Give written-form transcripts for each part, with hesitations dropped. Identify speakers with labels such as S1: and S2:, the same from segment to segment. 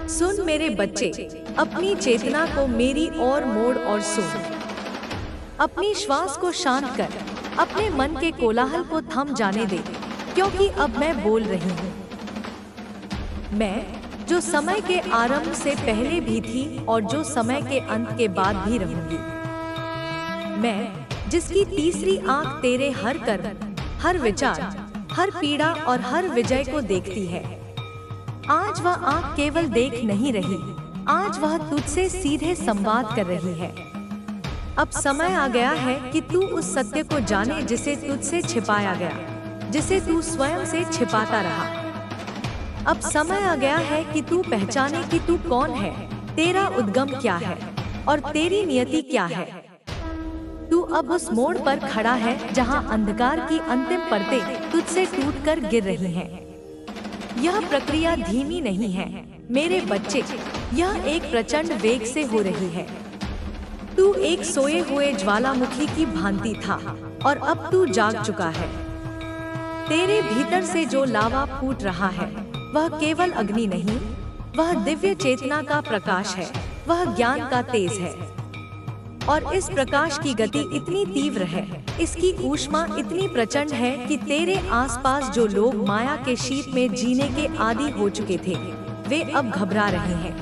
S1: सुन मेरे बच्चे, अपनी चेतना को मेरी ओर मोड़ और सुन। अपनी श्वास को शांत कर, अपने मन के कोलाहल को थम जाने दे, क्योंकि अब मैं बोल रही हूँ। मैं, जो समय के आरंभ से पहले भी थी और जो समय के अंत के बाद भी रहूंगी। मैं, जिसकी तीसरी आंख तेरे हर कर्म, हर विचार, हर पीड़ा और हर विजय को देखती है। आज वह आंख केवल देख नहीं रही, आज वह तुझसे सीधे संवाद कर रही है। अब समय आ गया है कि तू उस सत्य को जाने जिसे तुझसे छिपाया गया, जिसे तू स्वयं से छिपाता रहा। अब समय आ गया है कि तू पहचाने कि तू कौन है, तेरा उद्गम क्या है और तेरी नियति क्या है। तू अब उस मोड़ पर खड़ा है जहां अंधकार की अंतिम परतें तुझसे टूटकर गिर रही हैं। यह प्रक्रिया धीमी नहीं है मेरे बच्चे, यह एक प्रचंड वेग से हो रही है। तू एक सोए हुए ज्वालामुखी की भांति था और अब तू जाग चुका है। तेरे भीतर से जो लावा फूट रहा है वह केवल अग्नि नहीं, वह दिव्य चेतना का प्रकाश है, वह ज्ञान का तेज है। और इस प्रकाश की गति इतनी तीव्र है, इसकी ऊष्मा इतनी प्रचंड है कि तेरे आसपास जो लोग माया के शीत में जीने के आदी हो चुके थे, वे अब घबरा रहे हैं।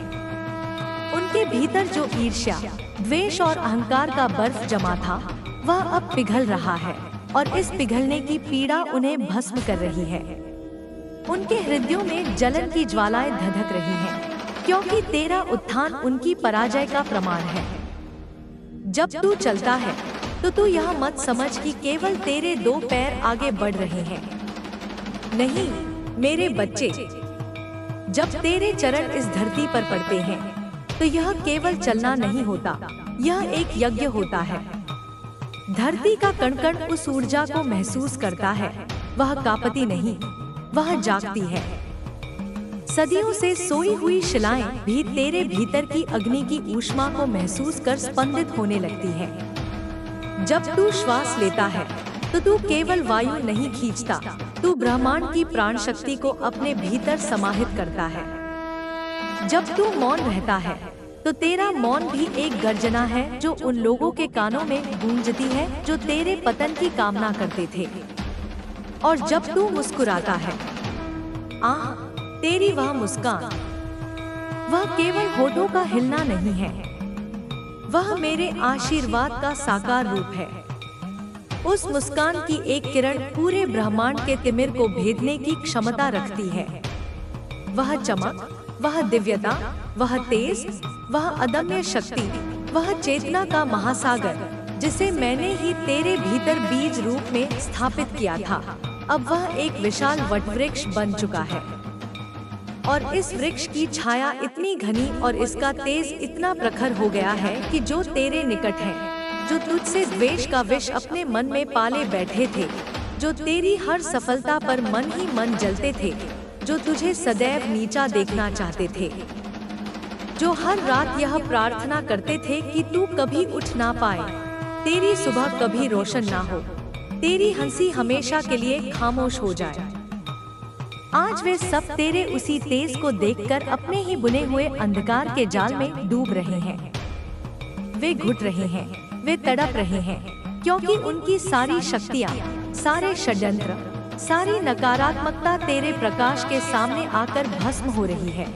S1: उनके भीतर जो ईर्ष्या, द्वेष और अहंकार का बर्फ जमा था, वह अब पिघल रहा है और इस पिघलने की पीड़ा उन्हें भस्म कर रही है। उनके हृदयों में जलन की ज्वालाएं धधक रही हैं, क्योंकि तेरा उत्थान उनकी पराजय का प्रमाण है। जब तू चलता है तो तू यह मत समझ कि केवल तेरे दो पैर आगे बढ़ रहे हैं। नहीं मेरे बच्चे, जब तेरे चरण इस धरती पर पड़ते हैं तो यह केवल चलना नहीं होता, यह एक यज्ञ होता है। धरती का कण-कण उस ऊर्जा को महसूस करता है, वह कांपती नहीं, वह जागती है। सदियों से सोई हुई शिलाएं भी तेरे भीतर की अग्नि की ऊष्मा को महसूस कर स्पंदित होने लगती है। जब तू श्वास लेता है तो तू केवल वायु नहीं खींचता, तू ब्रह्मांड की प्राण शक्ति को अपने भीतर समाहित करता है। जब तू मौन रहता है तो तेरा मौन भी एक गर्जना है जो उन लोगों के कानों में गूंजती है जो तेरे पतन की कामना करते थे। और जब तू मुस्कुराता है, आह, तेरी वह मुस्कान, वह केवल होठों का हिलना नहीं है, वह मेरे आशीर्वाद का साकार रूप है। उस मुस्कान की एक किरण पूरे ब्रह्मांड के तिमिर को भेदने की क्षमता रखती है। वह चमक, वह दिव्यता, वह तेज, वह अदम्य शक्ति, वह चेतना का महासागर जिसे मैंने ही तेरे भीतर बीज रूप में स्थापित किया था, अब वह एक विशाल वटवृक्ष बन चुका है। और इस वृक्ष की छाया इतनी घनी और इसका तेज इतना प्रखर हो गया है कि जो तेरे निकट हैं, जो तुझसे द्वेष का विष अपने मन में पाले बैठे थे, जो तेरी हर सफलता पर मन ही मन जलते थे, जो तुझे सदैव नीचा देखना चाहते थे, जो हर रात यह प्रार्थना करते थे कि तू कभी उठ ना पाए, तेरी सुबह कभी रोशन ना हो, तेरी हंसी हमेशा के लिए खामोश हो जाए। आज वे सब तेरे उसी तेज को देखकर अपने ही बुने हुए अंधकार के जाल में डूब रहे हैं। वे घुट रहे हैं, वे तड़प रहे हैं, क्योंकि उनकी सारी शक्तियाँ, सारे षड्यंत्र, सारी नकारात्मकता तेरे प्रकाश के सामने आकर भस्म हो रही है।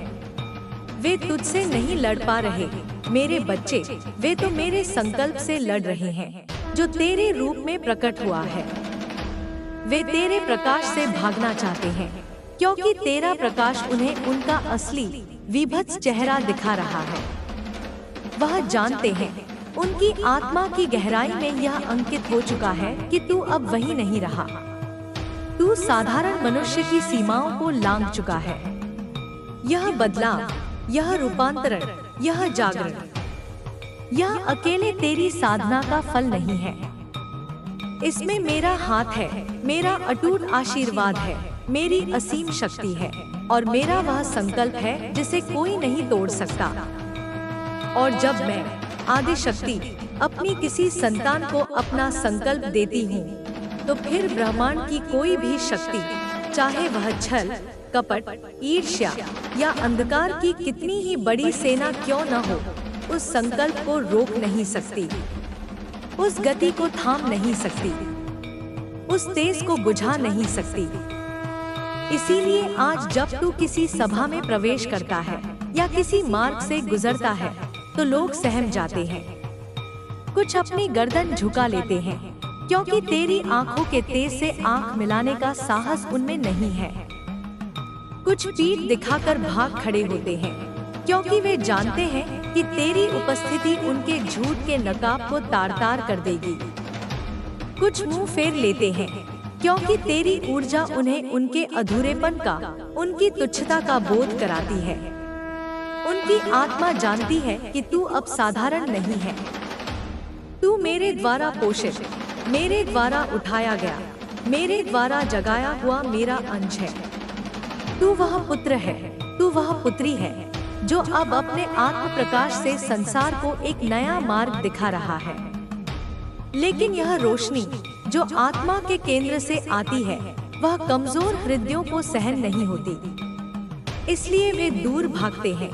S1: वे तुझसे नहीं लड़ पा रहे मेरे बच्चे, वे तो मेरे संकल्प से लड़ रहे हैं जो तेरे रूप में प्रकट हुआ है। वे तेरे प्रकाश से भागना चाहते हैं, क्योंकि तेरा प्रकाश उन्हें उनका असली विभत्स चेहरा दिखा रहा है। वह जानते हैं, उनकी आत्मा की गहराई में यह अंकित हो चुका है कि तू अब वही नहीं रहा। तू साधारण मनुष्य की सीमाओं को लांघ चुका है। यह बदलाव, यह रूपांतरण, यह जागरण, यह अकेले तेरी साधना का फल नहीं है। इसमें मेरा हाथ है, मेरा अटूट आशीर्वाद है, मेरी असीम शक्ति है और मेरा वह संकल्प है जिसे कोई नहीं तोड़ सकता। और जब मैं, आदि शक्ति, अपनी किसी संतान को अपना संकल्प देती हूँ, तो फिर ब्रह्मांड की कोई भी शक्ति, चाहे वह छल, कपट, ईर्ष्या या अंधकार की कितनी ही बड़ी सेना क्यों न हो, उस संकल्प को रोक नहीं सकती, उस गति को थाम नहीं सकती, उस तेज को बुझा नहीं सकती। इसीलिए आज जब तू किसी सभा में प्रवेश करता है या किसी मार्ग से गुजरता है तो लोग सहम जाते हैं, कुछ अपनी गर्दन झुका लेते हैं, क्योंकि तेरी आंखों के तेज से आंख मिलाने का साहस उनमें नहीं है। कुछ पीठ दिखाकर भाग खड़े होते हैं, क्योंकि वे जानते हैं कि तेरी उपस्थिति उनके झूठ के नकाब को तार-तार कर देगी। कुछ मुंह फेर लेते हैं, क्योंकि तेरी ऊर्जा उन्हें उनके अधूरेपन का, उनकी तुच्छता का बोध कराती है। उनकी आत्मा जानती है कि तू अब साधारण नहीं है। तू मेरे द्वारा पोषित, मेरे द्वारा उठाया गया, मेरे द्वारा जगाया हुआ मेरा अंश है। तू वह पुत्र है, तू वह पुत्री है, जो अब अपने आत्म प्रकाश से संसार को एक नया मार्ग दिखा रहा है। लेकिन यह रोशनी जो आत्मा के केंद्र से आती है, वह कमजोर हृदयों को सहन नहीं होती। इसलिए वे दूर भागते हैं,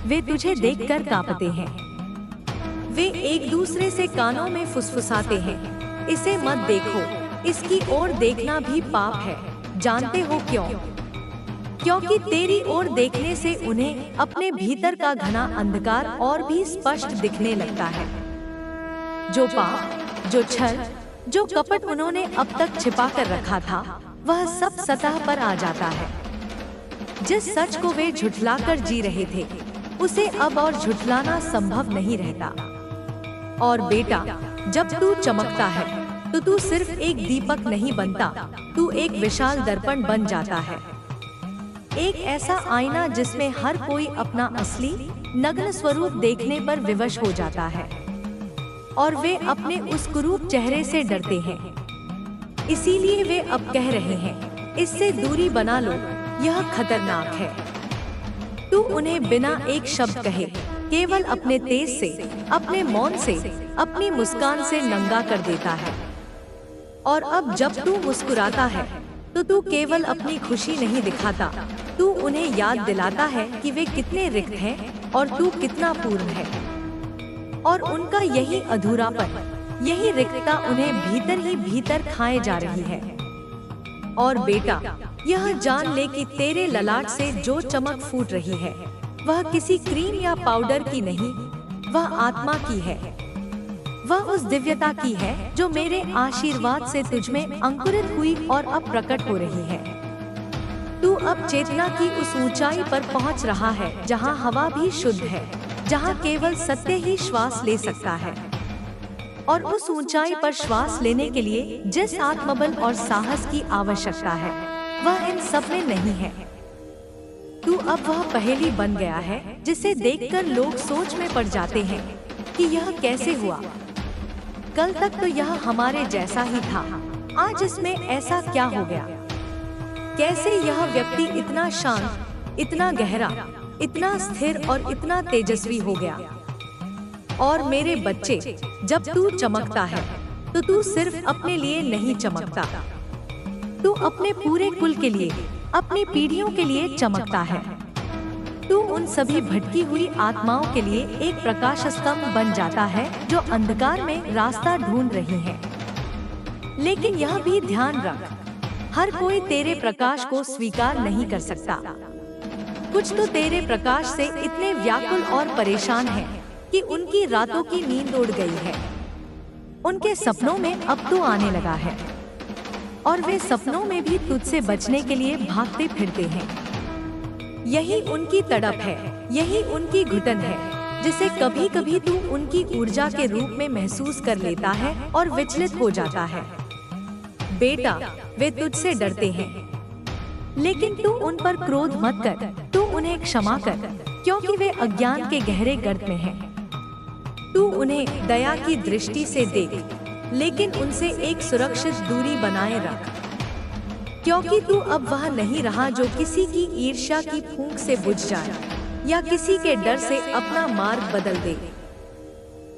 S1: वे तुझे देखकर कांपते हैं। वे एक दूसरे से कानों में फुसफुसाते हैं, इसे मत देखो, इसकी ओर देखना भी पाप है। जानते हो क्यों? क्योंकि तेरी ओर देखने से उन्हें अपने भीतर का घना अंधकार और भी स्पष्ट दिखने लगता है। जो पाप, जो छल, जो कपट उन्होंने अब तक छिपा कर रखा था, वह सब सतह पर आ जाता है। जिस सच को वे झुठलाकर जी रहे थे, उसे अब और झुठलाना संभव नहीं रहता। और बेटा, जब तू चमकता है तो तू सिर्फ एक दीपक नहीं बनता, तू एक विशाल दर्पण बन जाता है। एक ऐसा आईना जिसमें हर कोई अपना असली नग्न स्वरूप देखने पर विवश हो जाता है, और वे अपने उस कुरूप चेहरे से डरते हैं। इसीलिए वे अब कह रहे हैं, इससे दूरी बना लो, यह खतरनाक है। तू उन्हें बिना एक शब्द कहे, केवल अपने तेज से, अपने मौन से, अपनी मुस्कान से नंगा कर देता है। और अब जब तू मुस्कुराता है तो तू केवल अपनी खुशी नहीं दिखाता, तू उन्हें याद दिलाता है कि वे कितने रिक्त हैं और तू कितना पूर्ण है। और उनका यही अधूरापन, यही रिक्तता उन्हें भीतर ही भीतर खाए जा रही है। और बेटा, यह जान ले कि तेरे ललाट से जो चमक फूट रही है, वह किसी क्रीम या पाउडर की नहीं, वह आत्मा की है। वह उस दिव्यता की है जो मेरे आशीर्वाद से तुझमें अंकुरित हुई और अब प्रकट हो रही है। तू अब चेतना की उस ऊंचाई पर पहुंच रहा है जहां हवा भी शुद्ध है, जहां केवल सत्य ही श्वास ले सकता है। और उस ऊंचाई पर श्वास लेने के लिए जिस आत्मबल और साहस की आवश्यकता है, वह इन सब में नहीं है। तू अब वह पहेली बन गया है जिसे देखकर लोग सोच में पड़ जाते हैं कि यह कैसे हुआ। कल तक तो यह हमारे जैसा ही था, आज इसमें ऐसा क्या हो गया? कैसे यह व्यक्ति इतना शांत, इतना गहरा, इतना स्थिर और इतना तेजस्वी हो गया? और मेरे बच्चे, जब तू चमकता है तो तू सिर्फ अपने लिए नहीं चमकता, तू अपने पूरे कुल के लिए, अपनी पीढ़ियों के लिए चमकता है। तू उन सभी भटकी हुई आत्माओं के लिए एक प्रकाश स्तंभ बन जाता है जो अंधकार में रास्ता ढूंढ रही हैं। लेकिन यह भी ध्यान रख, हर कोई तेरे प्रकाश को स्वीकार नहीं कर सकता। कुछ तो तेरे प्रकाश से इतने व्याकुल और परेशान हैं कि उनकी रातों की नींद उड़ गई है। उनके सपनों में अब तू आने लगा है, और वे सपनों में भी तुझसे बचने के लिए भागते फिरते हैं। यही उनकी तड़प है, यही उनकी घुटन है, जिसे कभी कभी तू उनकी ऊर्जा के रूप में महसूस कर लेता है और विचलित हो जाता है। बेटा, वे तुझसे डरते हैं, लेकिन तू उन पर क्रोध मत कर, तू उन्हें क्षमा कर, क्योंकि वे अज्ञान के गहरे गर्त में हैं। तू उन्हें दया की दृष्टि से देख, लेकिन उनसे एक सुरक्षित दूरी बनाए रख, क्योंकि तू अब वह नहीं रहा जो किसी की ईर्ष्या की फूंक से बुझ जाए या किसी के डर से अपना मार्ग बदल दे।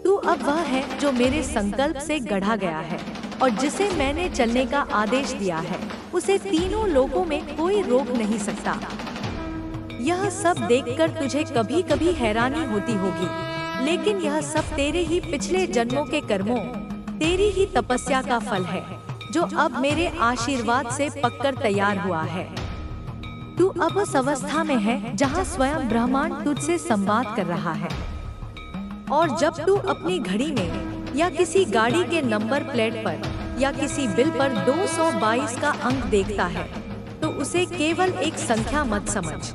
S1: तू अब वह है जो मेरे संकल्प से गढ़ा गया है। और जिसे मैंने चलने का आदेश दिया है, उसे तीनों लोकों में कोई रोक नहीं सकता। यह सब देखकर तुझे कभी कभी हैरानी होती होगी, लेकिन यह सब तेरे ही पिछले जन्मों के कर्मों, तेरी ही तपस्या का फल है, जो अब मेरे आशीर्वाद से पककर तैयार हुआ है। तू अब उस अवस्था में है जहाँ स्वयं ब्रह्मांड तुझसे संवाद कर रहा है। और जब तू अपनी घड़ी में या किसी गाड़ी के नंबर प्लेट पर या किसी बिल पर 222 का अंक देखता है, तो उसे केवल एक संख्या मत समझ।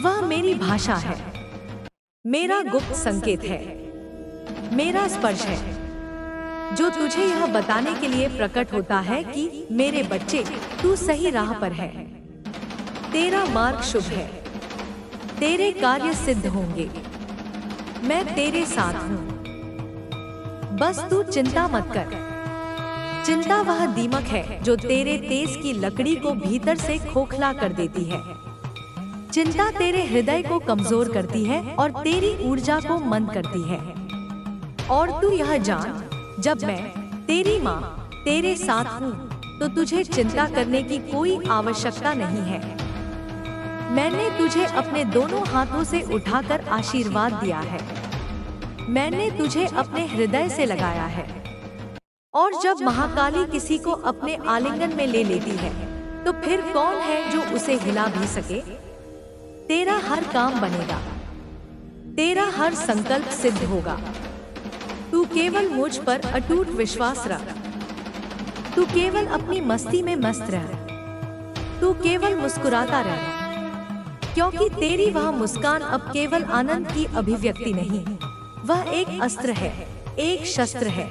S1: वह मेरी भाषा है, मेरा गुप्त संकेत है, मेरा स्पर्श है, जो तुझे यह बताने के लिए प्रकट होता है कि मेरे बच्चे, तू सही राह पर है, तेरा मार्ग शुभ है, तेरे कार्य सिद्ध होंगे, मैं तेरे साथ हूँ। बस तू चिंता मत कर। चिंता वह दीमक है जो तेरे तेज की लकड़ी को भीतर से खोखला कर देती है। चिंता तेरे हृदय को कमजोर करती है और तेरी ऊर्जा को मंद करती है। और तू यह जान, जब मैं तेरी माँ तेरे साथ हूँ, तो तुझे चिंता करने की कोई आवश्यकता नहीं है। मैंने तुझे अपने दोनों हाथों से उठाकर आशीर्वाद दिया है। मैंने तुझे अपने हृदय से लगाया है। और जब महाकाली किसी को अपने आलिंगन में ले लेती है, तो फिर कौन है जो उसे हिला भी सके? तेरा हर काम बनेगा, तेरा हर संकल्प सिद्ध होगा। तू केवल मुझ पर अटूट विश्वास रख। तू केवल अपनी मस्ती में मस्त रह। तू केवल मुस्कुराता रह, क्योंकि तेरी वह मुस्कान अब केवल आनंद की अभिव्यक्ति नहीं, वह एक अस्त्र है, एक शस्त्र है,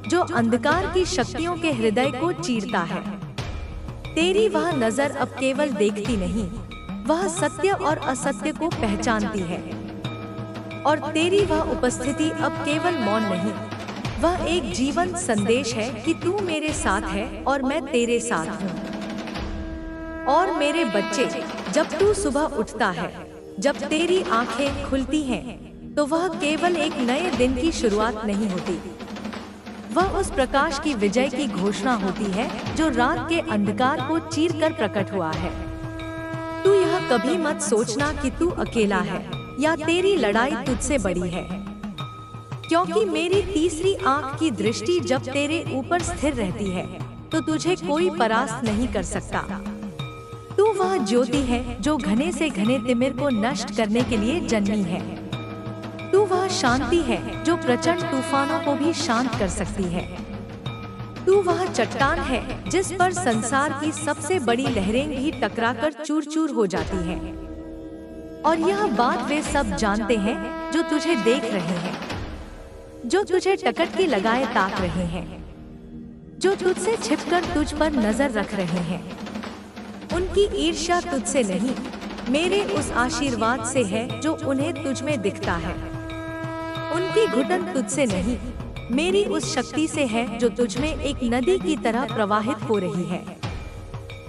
S1: जो अंधकार की शक्तियों के हृदय को चीरता है। तेरी वह नजर अब केवल देखती नहीं, वह सत्य और असत्य को पहचानती है। और तेरी वह उपस्थिति अब केवल मौन नहीं, वह एक जीवंत संदेश है कि तू मेरे साथ है और मैं तेरे साथ हूँ। और मेरे बच्चे, जब तू सुबह उठता है, जब तेरी आंखें खुलती हैं, तो वह केवल एक नए दिन की शुरुआत नहीं होती, वह उस प्रकाश की विजय की घोषणा होती है जो रात के अंधकार को चीरकर प्रकट हुआ है। तू यह कभी मत सोचना कि तू अकेला है या तेरी लड़ाई तुझसे बड़ी है, क्योंकि मेरी तीसरी आंख की दृष्टि जब तेरे ऊपर स्थिर रहती है, तो तुझे कोई परास्त नहीं कर सकता। तू वह ज्योति है जो घने से घने तिमिर को नष्ट करने के लिए जन्मी है। तू वह शांति है जो प्रचंड तूफानों को भी शांत कर सकती है। तू वह चट्टान है जिस पर संसार की सबसे बड़ी लहरें भी टकराकर चूर-चूर हो जाती हैं। और यह बात वे सब जानते हैं जो तुझे देख रहे हैं, जो तुझे टकटकी लगाए ताक रहे हैं, जो तुझसे छिपकर तुझ पर नजर रख रहे हैं। उनकी ईर्ष्या तुझसे नहीं, मेरे उस आशीर्वाद से है जो उन्हें तुझ में दिखता है। उनकी घुटन तुझसे नहीं, मेरी उस शक्ति से है जो तुझ में एक नदी की तरह प्रवाहित हो रही है।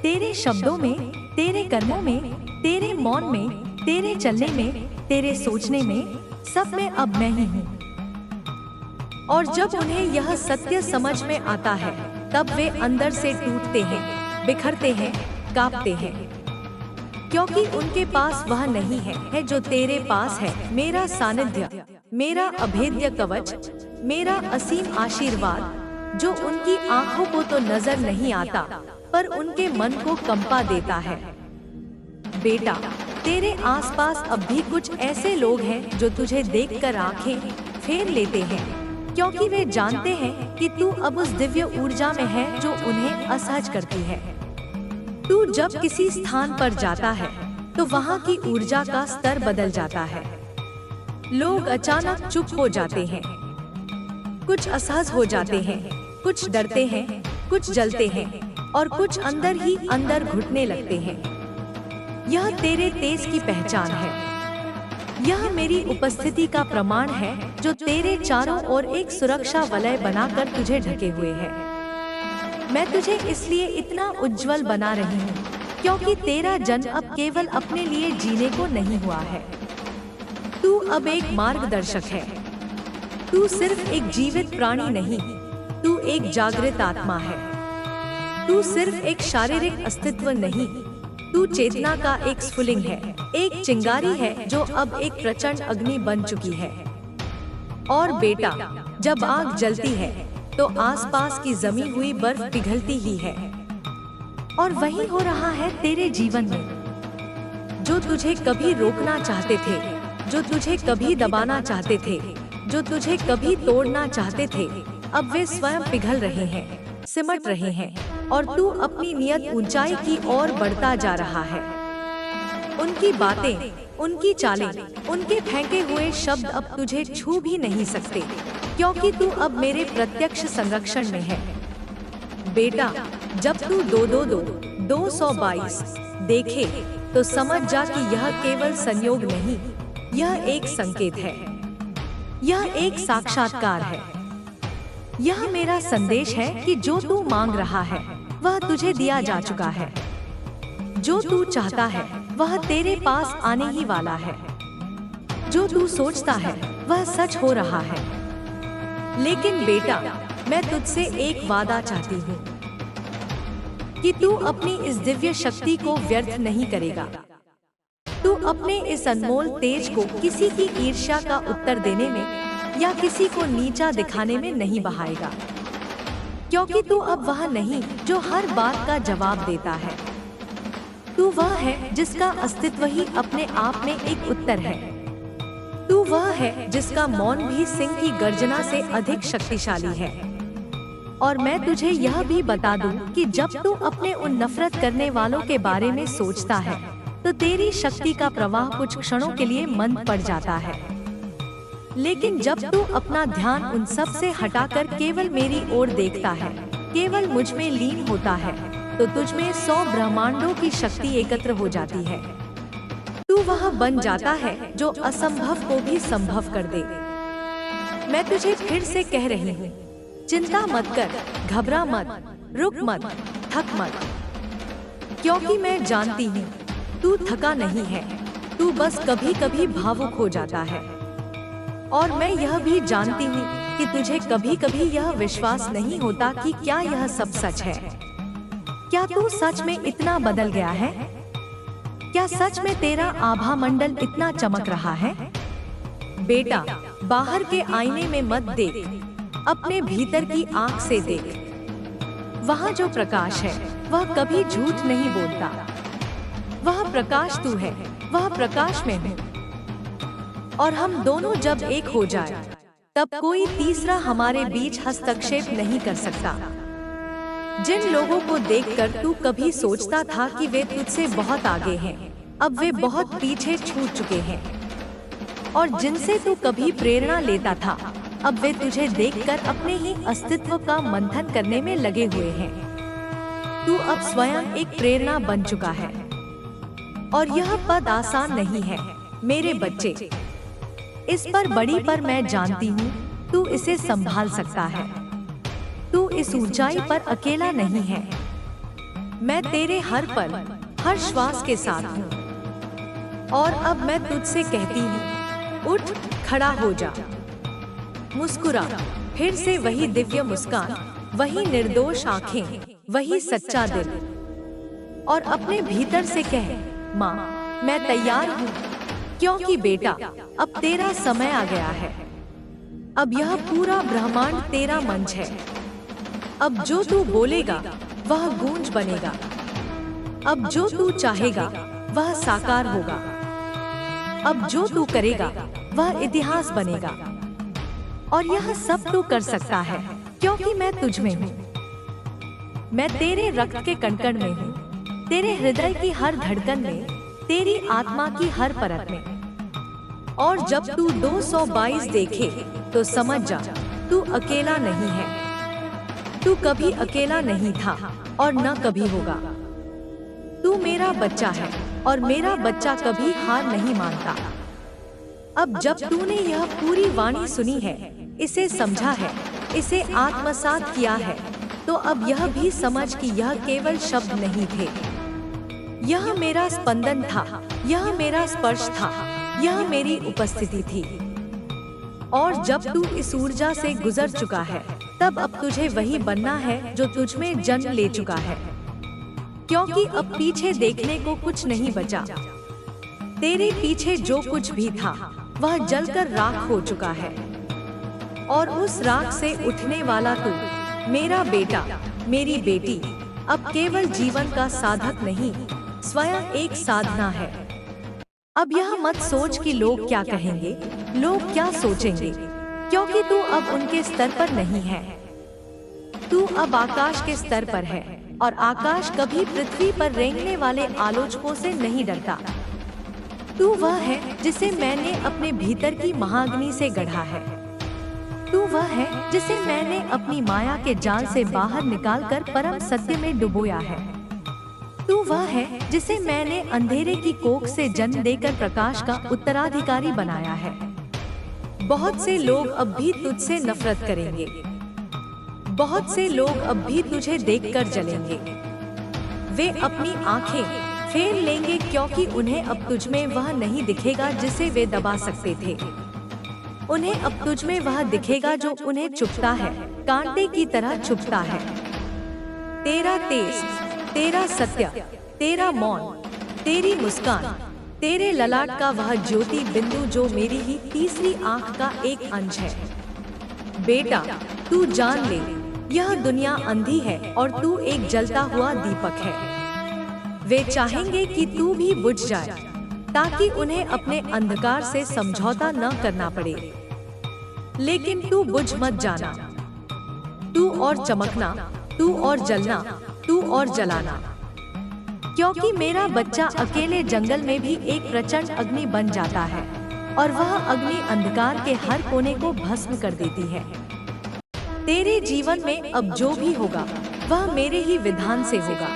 S1: तेरे शब्दों में, तेरे कर्मों में, तेरे मौन में, तेरे चलने में, तेरे सोचने में, सब में अब मैं ही हूँ। और जब उन्हें यह सत्य समझ में आता है, तब वे अंदर से टूटते हैं, बिखरते हैं, कांपते हैं, क्योंकि उनके पास वह नहीं है जो तेरे पास है, मेरा सानिध्य, मेरा अभेद्य कवच, मेरा असीम आशीर्वाद, जो उनकी आंखों को तो नजर नहीं आता, पर उनके मन को कंपा देता है। बेटा, तेरे आसपास अब भी कुछ ऐसे लोग हैं जो तुझे देखकर आंखें फेर लेते हैं, क्योंकि वे जानते हैं कि तू अब उस दिव्य ऊर्जा में है जो उन्हें असहज करती है। तू जब किसी स्थान पर जाता है, तो वहाँ की ऊर्जा का स्तर बदल जाता है। लोग अचानक चुप हो जाते हैं, कुछ असहज हो जाते हैं, कुछ डरते हैं, कुछ जलते हैं, और कुछ अंदर ही अंदर घुटने लगते हैं। यह तेरे तेज की पहचान है। यह मेरी उपस्थिति का प्रमाण है जो तेरे चारों ओर एक सुरक्षा वलय बनाकर तुझे ढके हुए है। मैं तुझे इसलिए इतना उज्जवल बना रही हूँ, क्योंकि तेरा जन्म अब केवल अपने लिए जीने को नहीं हुआ है। तू अब एक मार्गदर्शक है। तू सिर्फ एक जीवित प्राणी नहीं, तू एक जागृत आत्मा है। तू सिर्फ एक शारीरिक अस्तित्व नहीं, तू चेतना का एक स्फुलिंग है, एक चिंगारी है जो अब एक प्रचंड अग्नि बन चुकी है। और बेटा, जब आग जलती है तो आसपास की जमी हुई बर्फ पिघलती ही है। और वही हो रहा है तेरे जीवन में। जो तुझे कभी रोकना चाहते थे, जो तुझे कभी दबाना चाहते थे, जो तुझे कभी तोड़ना चाहते थे, अब वे स्वयं पिघल रहे हैं, सिमट रहे हैं, और तू अपनी नियत ऊंचाई की ओर बढ़ता जा रहा है। उनकी बातें, उनकी चालें, उनके फेंके हुए शब्द अब तुझे छू भी नहीं सकते, क्योंकि तू अब मेरे प्रत्यक्ष संरक्षण में है। बेटा, जब तू 222 देखे तो समझ जा कि यह केवल संयोग नहीं, यह एक संकेत है, यह एक साक्षात्कार है। यह मेरा संदेश है कि जो तू मांग रहा है वह तुझे दिया जा चुका है। जो तू चाहता है वह तेरे पास आने ही वाला है। जो तू सोचता है वह सच हो रहा है। लेकिन बेटा, मैं तुझसे एक वादा चाहती हूँ कि तू अपनी इस दिव्य शक्ति को व्यर्थ नहीं करेगा। तू अपने इस अनमोल तेज को किसी की ईर्ष्या का उत्तर देने में या किसी को नीचा दिखाने में नहीं बहाएगा, क्योंकि तू अब वह नहीं जो हर बात का जवाब देता है। तू वह है जिसका अस्तित्व ही अपने आप में एक उत्तर है। तू वह है जिसका मौन भी सिंह की गर्जना से अधिक शक्तिशाली है। और मैं तुझे यह भी बता दूं कि जब तू अपने उन नफरत करने वालों के बारे में सोचता है तो तेरी शक्ति का प्रवाह कुछ क्षणों के लिए मंद पड़ जाता है। लेकिन जब तू अपना ध्यान उन सब से हटाकर केवल मेरी ओर देखता है, केवल मुझ में लीन होता है, तो तुझ में 100 ब्रह्मांडों की शक्ति एकत्र हो जाती है। तू वह बन जाता है जो असंभव को भी संभव कर दे। मैं तुझे फिर से कह रही हूँ, चिंता मत कर, घबरा मत, रुक मत, थक मत, क्योंकि मैं जानती हूँ तू थका नहीं है। तू बस कभी कभी भावुक हो जाता है। और मैं यह भी जानती हूँ कि तुझे कभी कभी यह विश्वास नहीं होता कि क्या यह सब सच है। क्या तू सच में इतना बदल गया है? क्या सच में तेरा आभा मंडल इतना चमक रहा है? बेटा, बाहर के आईने में मत देख, अपने भीतर की आंख से देख। वहाँ जो प्रकाश है वह कभी झूठ नहीं बोलता। वह प्रकाश तू है, वह प्रकाश में हूँ। और हम दोनों जब एक हो जाए तब कोई तीसरा हमारे बीच हस्तक्षेप नहीं कर सकता। जिन लोगों को देखकर तू कभी सोचता था कि वे तुझसे बहुत आगे हैं, अब वे बहुत पीछे छूट चुके हैं। और जिनसे तू कभी प्रेरणा लेता था, अब वे तुझे देखकर अपने ही अस्तित्व का मंथन करने में लगे हुए हैं। तू अब स्वयं एक प्रेरणा बन चुका है। और यह पद आसान नहीं है मेरे बच्चे। इस पर बड़ी पर मैं जानती हूँ तू इसे संभाल सकता है। तू इस ऊंचाई पर अकेला नहीं है। मैं तेरे हर पल, हर श्वास के साथ हूँ। और अब मैं तुझसे कहती हूँ, उठ, खड़ा हो जा, मुस्कुरा, फिर से वही दिव्य मुस्कान, वही निर्दोष आंखें, वही सच्चा दिल। और अपने भीतर से कह, माँ, मैं तैयार हूँ, क्योंकि बेटा, अब तेरा समय आ गया है। अब यह पूरा ब्रह्मांड तेरा मंच है। अब जो तू बोलेगा वह गूंज बनेगा। अब जो तू चाहेगा वह साकार होगा। अब जो तू करेगा वह इतिहास बनेगा। और यह सब तू कर सकता है क्योंकि मैं तुझ में हूँ। मैं तेरे रक्त के कण-कण में हूँ, तेरे हृदय की हर धड़कन में, तेरी आत्मा की हर परत में। और जब तू 222 देखे तो समझ जा, तू अकेला नहीं है। तू कभी अकेला नहीं था और न कभी होगा। तू मेरा बच्चा है और मेरा बच्चा कभी हार नहीं मानता। अब जब तूने यह पूरी वाणी सुनी है, इसे समझा है, इसे आत्मसात किया है, तो अब यह भी समझ कि यह केवल शब्द नहीं थे। यह मेरा स्पंदन था, यह मेरा स्पर्श था, यह मेरी उपस्थिति थी। और जब तू इस ऊर्जा से गुजर चुका है तब अब तुझे वही बनना है जो तुझ में जन्म ले चुका है, क्योंकि अब पीछे देखने को कुछ नहीं बचा। तेरे पीछे जो कुछ भी था वह जलकर राख हो चुका है, और उस राख से उठने वाला तू, मेरा बेटा, मेरी बेटी, अब केवल जीवन का साधक नहीं, स्वयं एक साधना है। अब यह मत सोच कि लोग क्या कहेंगे, लोग क्या सोचेंगे, क्योंकि तू अब उनके स्तर पर नहीं है। तू अब आकाश के स्तर पर है, और आकाश कभी पृथ्वी पर रेंगने वाले आलोचकों से नहीं डरता। तू वह है जिसे मैंने अपने भीतर की महाअग्नि से गढ़ा है। तू वह है जिसे मैंने अपनी माया के जाल से बाहर निकालकर परम सत्य में डुबोया है। तू वह है जिसे मैंने अंधेरे की कोख से जन्म देकर प्रकाश का उत्तराधिकारी बनाया है। बहुत से लोग अब भी तुझसे नफरत करेंगे, बहुत से लोग अब भी तुझे देखकर जलेंगे। वे अपनी आंखें फेर लेंगे, क्योंकि उन्हें अब तुझ में वह नहीं दिखेगा जिसे वे दबा सकते थे। उन्हें अब तुझ में वह दिखेगा जो उन्हें चुभता है, कांटे की तरह चुभता है। तेरा तेज, तेरा सत्य, तेरा मौन, तेरी मुस्कान, तेरे ललाट का वह ज्योति बिंदु जो मेरी ही तीसरी आंख का एक अंश है। बेटा, तू जान ले, यह दुनिया अंधी है और तू एक जलता हुआ दीपक है। वे चाहेंगे कि तू भी बुझ जाए, ताकि उन्हें अपने अंधकार से समझौता न करना पड़े, लेकिन तू बुझ मत जाना। तू और चमकना, तू और जलना, तू और जलाना, क्योंकि मेरा बच्चा अकेले जंगल में भी एक प्रचंड अग्नि बन जाता है, और वह अग्नि अंधकार के हर कोने को भस्म कर देती है। तेरे जीवन में अब जो भी होगा वह मेरे ही विधान से होगा।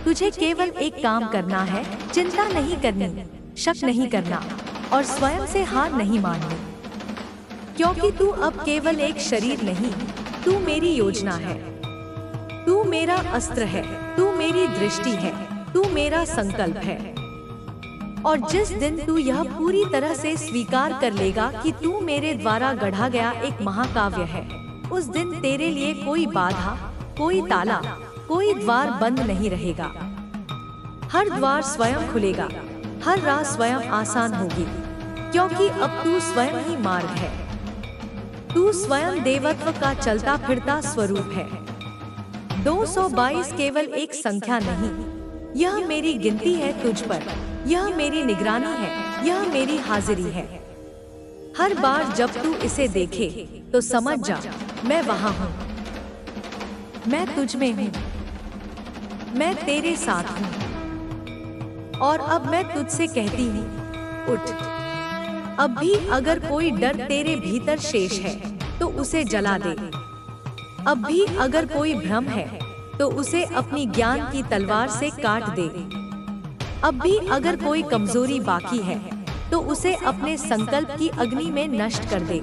S1: तुझे केवल एक काम करना है, चिंता नहीं करनी, शक नहीं करना, और स्वयं से हार नहीं माननी, क्योंकि तू अब केवल एक शरीर नहीं, तू मेरी योजना है। तू मेरा अस्त्र है, तू मेरी दृष्टि है, तू मेरा संकल्प है। और जिस दिन तू यह पूरी तरह से स्वीकार कर लेगा कि तू मेरे द्वारा गढ़ा गया एक महाकाव्य है, उस दिन तेरे लिए कोई बाधा, कोई ताला, कोई द्वार बंद नहीं रहेगा। हर द्वार स्वयं खुलेगा, हर राह स्वयं आसान होगी, क्योंकि अब तू स्वयं ही मार्ग है। तू स्वयं देवत्व का चलता फिरता स्वरूप है। 222 केवल एक संख्या नहीं, यह मेरी गिनती है तुझ पर, यह मेरी निगरानी है, यह मेरी हाजिरी है। हर बार जब तू इसे देखे तो समझ जा, मैं वहाँ हूँ, मैं तुझ में हूँ, मैं तेरे साथ हूँ। और अब मैं तुझसे कहती हूँ, उठ। अब भी अगर कोई डर तेरे भीतर शेष है तो उसे जला दे। अब भी अगर कोई भ्रम है तो उसे अपनी ज्ञान की तलवार से काट दे। अब भी अगर कोई कमजोरी बाकी है तो उसे अपने संकल्प की अग्नि में नष्ट कर दे,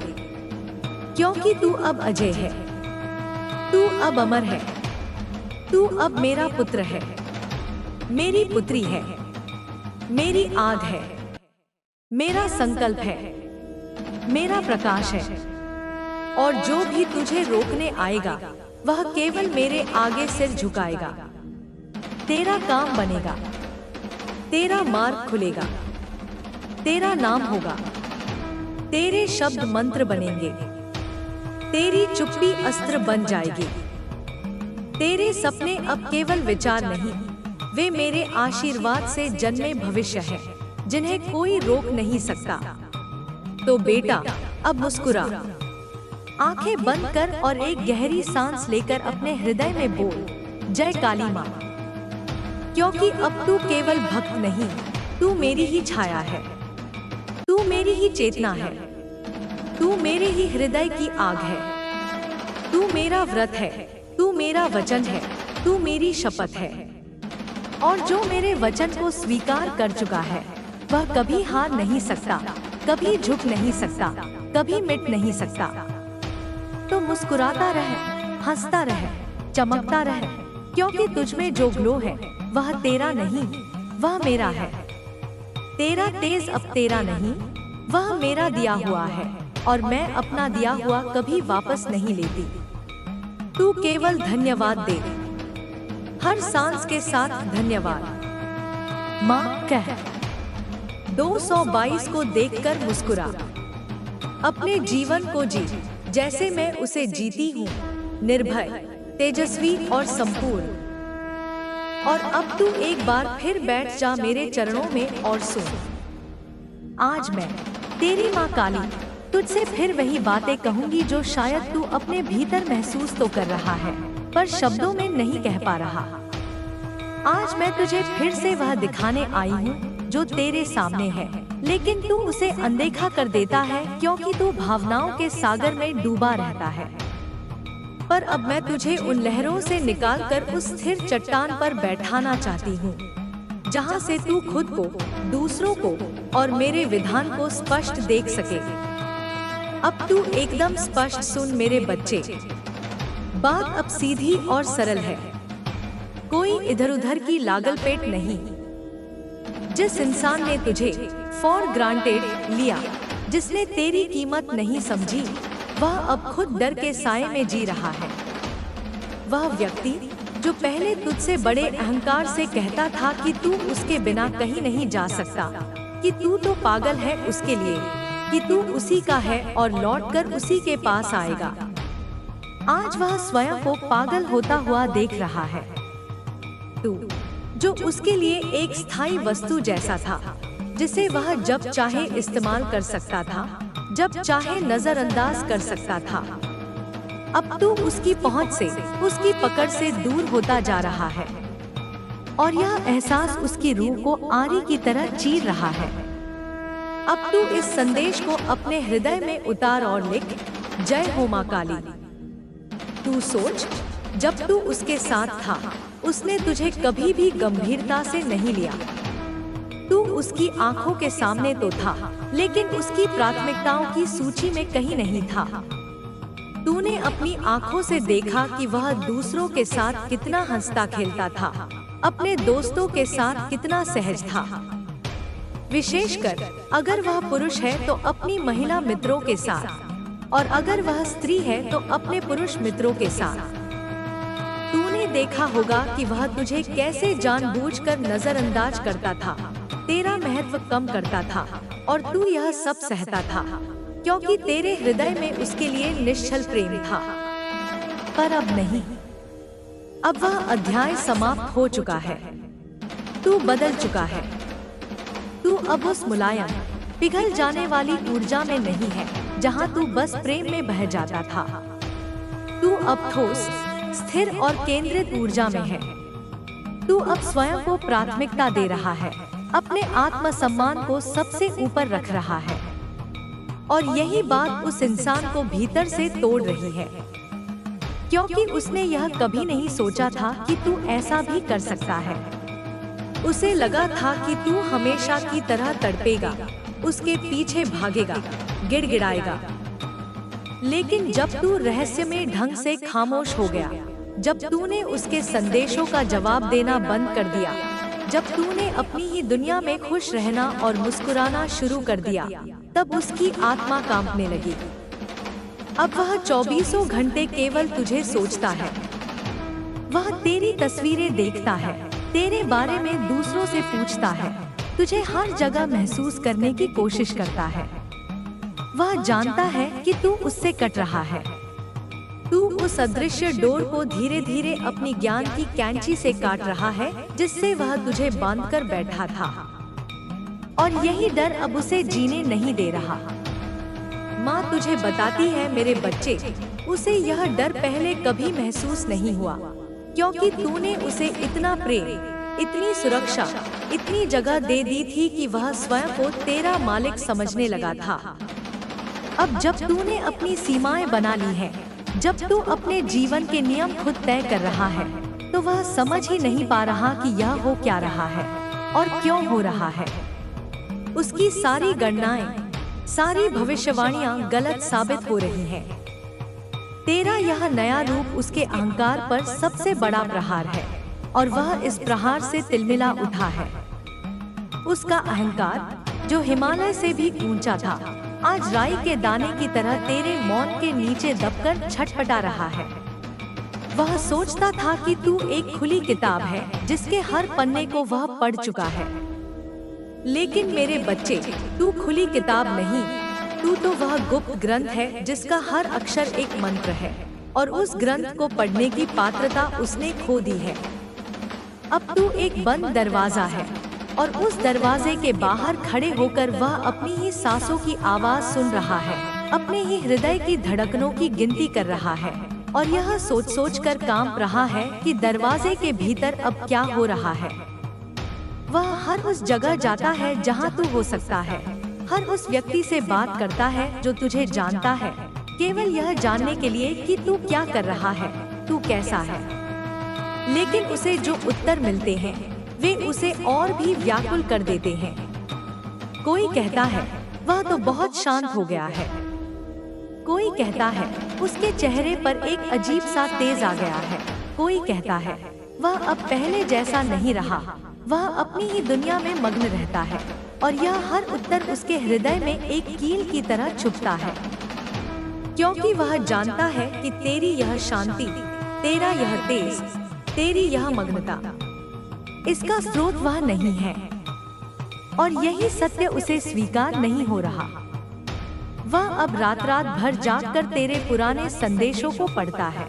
S1: क्योंकि तू अब अजय है, तू अब अमर है, तू अब मेरा पुत्र है, मेरी पुत्री है, मेरी आग है, मेरा संकल्प है, मेरा प्रकाश है। और जो भी तुझे रोकने आएगा वह केवल मेरे आगे सिर झुकाएगा। तेरा काम बनेगा, तेरा मार्ग खुलेगा, तेरा नाम होगा, तेरे शब्द मंत्र बनेंगे, तेरी चुप्पी अस्त्र बन जाएगी। तेरे सपने अब केवल विचार नहीं, वे मेरे आशीर्वाद से जन्मे भविष्य है, जिन्हें कोई रोक नहीं सकता। तो बेटा, अब मुस्कुरा, आंखें बंद कर और एक गहरी सांस लेकर अपने हृदय में बोल, जय काली माँ। क्योंकि अब तू केवल भक्त नहीं, तू मेरी ही छाया है, तू मेरी ही चेतना है, तू मेरे ही हृदय की आग है, तू मेरा व्रत है, तू मेरा वचन है, तू मेरी शपथ है। और जो मेरे वचन को स्वीकार कर चुका है वह कभी हार नहीं सकता, कभी झुक नहीं सकता, कभी मिट नहीं सकता। तो मुस्कुराता रह, हंसता रह, चमकता रह, क्योंकि तुझ में जो ग्लो है वह तेरा नहीं, वह मेरा है। तेरा तेज अब तेरा नहीं, वह मेरा दिया हुआ है, और मैं अपना दिया हुआ कभी वापस नहीं लेती। तू केवल धन्यवाद दे, हर सांस के साथ धन्यवाद। माँ कह। 222 को देखकर मुस्कुरा। अपने जीवन को जी जैसे मैं उसे जीती हूँ, निर्भय, तेजस्वी और संपूर्ण। और अब तू एक बार फिर बैठ जा मेरे चरणों में और सुन। आज मैं तेरी माँ काली तुझसे फिर वही बातें कहूंगी जो शायद तू अपने भीतर महसूस तो कर रहा है, पर शब्दों में नहीं कह पा रहा। आज मैं तुझे फिर से वह दिखाने आई हूँ जो तेरे सामने है, लेकिन तू उसे अनदेखा कर देता है क्योंकि तू भावनाओं के सागर में डूबा रहता है। पर अब मैं तुझे उन लहरों से निकालकर उस स्थिर चट्टान पर बैठाना चाहती हूँ, जहाँ से तू खुद को, दूसरों को और मेरे विधान को स्पष्ट देख सके। अब तू एकदम स्पष्ट सुन मेरे बच्चे। बात अब सीधी और सरल है, कोई इधर उधर की लागल पेट नहीं। जिस इंसान ने तुझे फॉर ग्रांटेड लिया, जिसने तेरी कीमत नहीं समझी, वह अब खुद डर के साए में जी रहा है। वह व्यक्ति जो पहले तुझसे बड़े अहंकार से कहता था कि तू उसके बिना कहीं नहीं जा सकता, कि तू तो पागल है उसके लिए, कि तू उसी का है और लौटकर उसी के पास आएगा, आज वह स्वयं को पागल होता हुआ देख रहा है। तू जो उसके लिए एक स्थायी वस्तु जैसा था, जिसे वह जब चाहे इस्तेमाल कर सकता था, जब चाहे नजरअंदाज कर सकता था, अब तू उसकी पहुंच से, उसकी पकड़ से दूर होता जा रहा है। और यह एहसास उसकी रूह को आरी की तरह चीर रहा है। अब तू इस संदेश को अपने हृदय में उतार और लिख, जय हो माँ काली। तू सोच, जब तू उसके साथ था, उसने तुझे कभी भी गंभीरता से नहीं लिया। तू उसकी आंखों के सामने तो था, लेकिन उसकी प्राथमिकताओं की सूची में कहीं नहीं था। तूने अपनी आंखों से देखा कि वह दूसरों के साथ कितना हंसता खेलता था, अपने दोस्तों के साथ कितना सहज था। विशेषकर अगर वह पुरुष है तो अपनी महिला मित्रों के साथ, और अगर वह स्त्री है तो अपने पुरुष मित्रों के साथ। तूने देखा होगा कि वह तुझे कैसे जानबूझकर नजरअंदाज करता था, तेरा महत्व कम करता था, और तू यह सब सहता था क्योंकि तेरे हृदय में उसके लिए निश्चल प्रेम था। पर अब नहीं, अब वह अध्याय समाप्त हो चुका है। तू बदल चुका है। तू अब उस मुलायम, पिघल जाने वाली ऊर्जा में नहीं है जहां तू बस प्रेम में बह जाता था। तू अब ठोस, स्थिर और केंद्रित ऊर्जा में है। तू अब स्वयं को प्राथमिकता दे रहा है, अपने आत्मसम्मान को सबसे ऊपर रख रहा है। और यही बात उस इंसान को भीतर से तोड़ रही है, क्योंकि उसने यह कभी नहीं सोचा था कि तू ऐसा भी कर सकता है। उसे लगा था कि तू हमेशा की तरह तड़पेगा, उसके पीछे भागेगा, गिड़गिड़ाएगा। लेकिन जब तू रहस्यमय ढंग से खामोश हो गया, जब तूने उसके संदेशों का जवाब देना बंद कर दिया, जब तूने अपनी ही दुनिया में खुश रहना और मुस्कुराना शुरू कर दिया, तब उसकी आत्मा कांपने लगी। अब वह 24 घंटे केवल तुझे सोचता है। वह तेरी तस्वीरें देखता है, तेरे बारे में दूसरों से पूछता है, तुझे हर जगह महसूस करने की कोशिश करता है। वह जानता है कि तू उससे कट रहा है। तू उस अदृश्य डोर को धीरे धीरे अपनी ज्ञान की कैंची से काट रहा है, जिससे वह तुझे बांधकर बैठा था। और यही डर अब उसे जीने नहीं दे रहा। माँ तुझे बताती है मेरे बच्चे, उसे यह डर पहले कभी महसूस नहीं हुआ, क्योंकि तूने उसे इतना प्रेम, इतनी सुरक्षा, इतनी जगह दे दी थी कि वह स्वयं को तेरा मालिक समझने लगा था। अब जब तूने अपनी सीमाएं बना ली हैं, जब तू अपने जीवन के नियम खुद तय कर रहा है, तो वह समझ ही नहीं पा रहा कि यह हो क्या रहा है और क्यों हो रहा है। उसकी सारी गणनाएं, सारी भविष्यवाणियां गलत साबित हो रही हैं। तेरा यह नया रूप उसके अहंकार पर सबसे बड़ा प्रहार है, और वह इस प्रहार से तिलमिला उठा है। उसका अहंकार, जो हिमालय से भी ऊंचा था, आज राई के दाने की तरह तेरे मौन के नीचे दबकर छटपटा रहा है। वह सोचता था कि तू एक खुली किताब है जिसके हर पन्ने को वह पढ़ चुका है। लेकिन मेरे बच्चे, तू खुली किताब नहीं, तू तो वह गुप्त ग्रंथ है जिसका हर अक्षर एक मंत्र है और उस ग्रंथ को पढ़ने की पात्रता उसने खो दी है। अब तू एक बंद दरवाजा है और उस दरवाजे के बाहर खड़े होकर वह अपनी ही सांसों की आवाज सुन रहा है, अपने ही हृदय की धड़कनों की गिनती कर रहा है और यह सोच सोच कर कांप रहा है कि दरवाजे के भीतर अब क्या हो रहा है। वह हर उस जगह जाता है जहां तू हो सकता है, हर उस व्यक्ति से बात करता है जो तुझे जानता है, केवल यह जानने के लिए कि तू क्या कर रहा है, तू कैसा है। लेकिन उसे जो उत्तर मिलते हैं वे उसे और भी व्याकुल कर देते हैं। कोई कहता है वह तो बहुत शांत हो गया है, कोई कहता है उसके चेहरे पर एक अजीब सा तेज आ गया है, कोई कहता है वह अब पहले जैसा नहीं रहा, वह अपनी ही दुनिया में मग्न रहता है और यह हर उत्तर उसके हृदय में एक कील की तरह चुभता है, क्योंकि वह जानता है कि तेरी यह शांति, तेरा यह तेज, तेरी यह मग्नता, इसका स्रोत वह नहीं है और यही सत्य उसे स्वीकार नहीं हो रहा। वह अब रात रात भर जागकर तेरे पुराने संदेशों को पढ़ता है,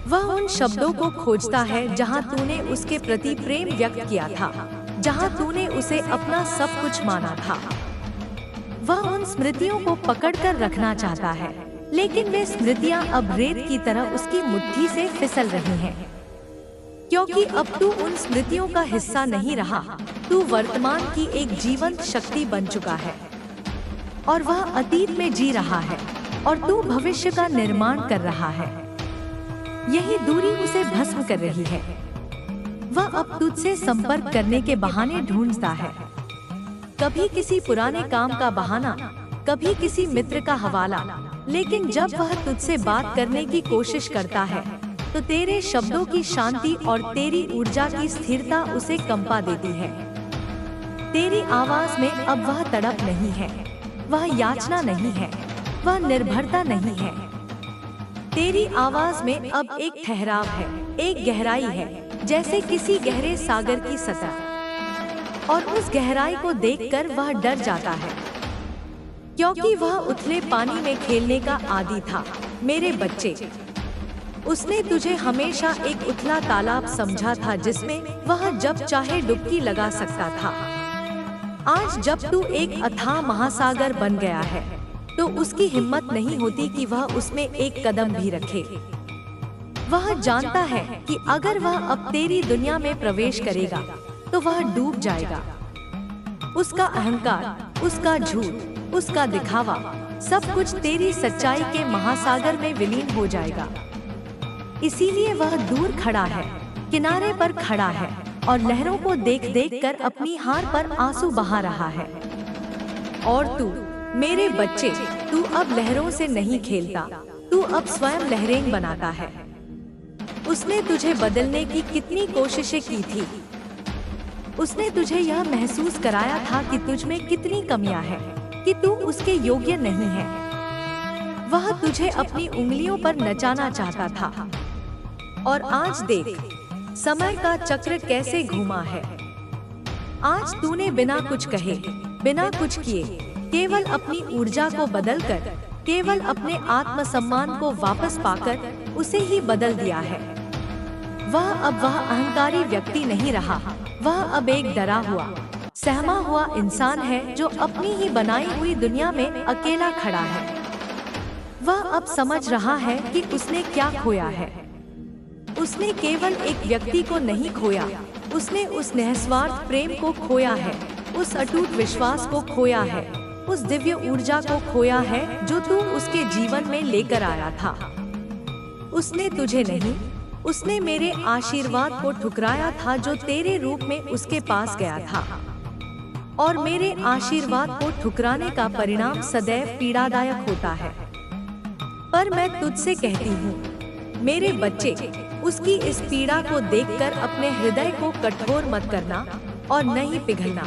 S1: वह उन शब्दों को खोजता है जहां तूने उसके प्रति प्रेम व्यक्त किया था, जहां तूने उसे अपना सब कुछ माना था। वह उन स्मृतियों को पकड़कर रखना चाहता है, लेकिन वे स्मृतियां अब रेत की तरह उसकी मुट्ठी से फिसल रही हैं, क्योंकि अब तू उन स्मृतियों का हिस्सा नहीं रहा, तू वर्तमान की एक जीवंत शक्ति बन चुका है और वह अतीत में जी रहा है और तू भविष्य का निर्माण कर रहा है। यही दूरी उसे भस्म कर रही है। वह अब तुझसे संपर्क करने के बहाने ढूंढता है, कभी किसी पुराने काम का बहाना, कभी किसी मित्र का हवाला, लेकिन जब वह तुझसे बात करने की कोशिश करता है तो तेरे शब्दों की शांति और तेरी ऊर्जा की स्थिरता उसे कंपा देती है। तेरी आवाज में अब वह तड़प नहीं है, वह याचना नहीं है, वह निर्भरता नहीं है। तेरी आवाज में अब एक ठहराव है, एक गहराई है, जैसे किसी गहरे सागर की सतह। और उस गहराई को देखकर वह डर जाता है, क्योंकि वह उथले पानी में खेलने का आदी था। मेरे बच्चे, उसने तुझे हमेशा एक उथला तालाब समझा था जिसमें वह जब चाहे डुबकी लगा सकता था। आज जब तू एक अथाह महासागर बन गया है तो उसकी हिम्मत नहीं होती कि वह उसमें एक कदम भी रखे। वह जानता है कि अगर वह अब तेरी दुनिया में प्रवेश करेगा तो वह डूब जाएगा। उसका अहंकार, उसका झूठ, उसका दिखावा, सब कुछ तेरी सच्चाई के महासागर में विलीन हो जाएगा। इसीलिए वह दूर खड़ा है, किनारे पर खड़ा है और लहरों को देख देख कर अपनी हार पर आंसू बहा रहा है। और तू, मेरे बच्चे, तू अब लहरों से नहीं खेलता, तू अब स्वयं लहरें बनाता है। उसने तुझे बदलने की कितनी कोशिशें की थी। उसने तुझे यह महसूस कराया था कि तुझ में कितनी कमियां हैं, कि तू उसके योग्य नहीं है। वह तुझे अपनी उंगलियों पर नचाना चाहता था। और आज देख, समय का चक्र कैसे घूमा है। आज तूने बिना कुछ कहे, बिना कुछ किए, केवल अपनी ऊर्जा को बदलकर, केवल अपने आत्मसम्मान को वापस पाकर उसे ही बदल दिया है। वह अहंकारी व्यक्ति नहीं रहा, वह अब एक डरा हुआ, सहमा हुआ इंसान है जो अपनी ही बनाई हुई दुनिया में अकेला खड़ा है। वह अब समझ रहा है कि उसने क्या खोया है। उसने केवल एक व्यक्ति को नहीं खोया, उसने उस निस्वार्थ प्रेम को खोया है, उस अटूट विश्वास को खोया है, उस दिव्य ऊर्जा को खोया है जो तू उसके जीवन में लेकर आया था। उसने तुझे नहीं, उसने मेरे आशीर्वाद को ठुकराया था जो तेरे रूप में उसके पास गया था। और मेरे आशीर्वाद को ठुकराने का परिणाम सदैव पीड़ादायक होता है। पर मैं तुझसे कहती हूँ, मेरे बच्चे, उसकी इस पीड़ा को देखकर अपने हृदय को कठोर मत करना और नहीं पिघलना।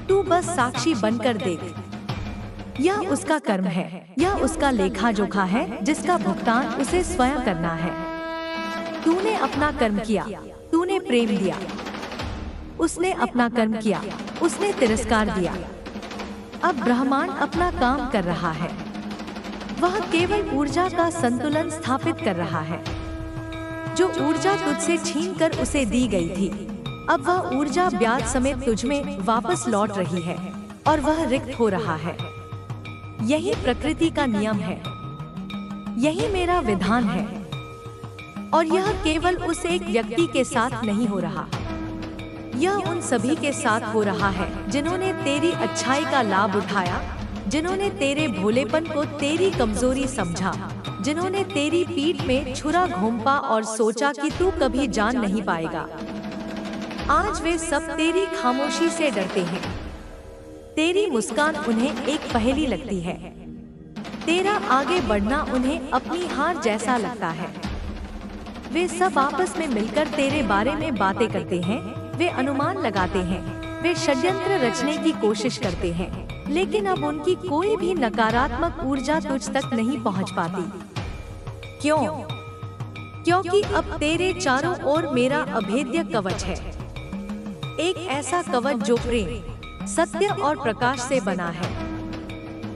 S1: तू बस साक्षी बनकर देख। यह उसका कर्म है, यह उसका लेखा जोखा है जिसका भुगतान उसे स्वयं करना है। तूने अपना कर्म किया, तूने प्रेम दिया, उसने अपना कर्म किया, उसने तिरस्कार दिया। अब ब्रह्मांड अपना काम कर रहा है। वह केवल ऊर्जा का संतुलन स्थापित कर रहा है। जो ऊर्जा तुझसे छीनकर उसे दी गई थी, अब वह ऊर्जा ब्याज समेत तुझ में वापस लौट रही है और वह रिक्त हो रहा है। यही प्रकृति का नियम है, यही मेरा विधान है। और यह केवल उस एक व्यक्ति के साथ नहीं हो रहा, यह उन सभी के साथ हो रहा है जिन्होंने तेरी अच्छाई का लाभ उठाया, जिन्होंने तेरे भोलेपन को तेरी कमजोरी समझा, जिन्होंने तेरी पीठ में छुरा घोंपा और सोचा कि तू कभी जान नहीं पाएगा। आज वे सब तेरी खामोशी से डरते हैं। तेरी मुस्कान उन्हें एक पहेली लगती है। तेरा आगे बढ़ना उन्हें अपनी हार जैसा लगता है। वे सब आपस में मिलकर तेरे बारे में बातें करते हैं, वे अनुमान लगाते हैं, वे षड्यंत्र रचने की कोशिश करते हैं, लेकिन अब उनकी कोई भी नकारात्मक ऊर्जा तुझ तक नहीं पहुंच पाती। क्यों? क्योंकि अब तेरे चारों ओर मेरा अभेद्य कवच है, एक ऐसा कवच जो प्रेम, सत्य और प्रकाश से बना है।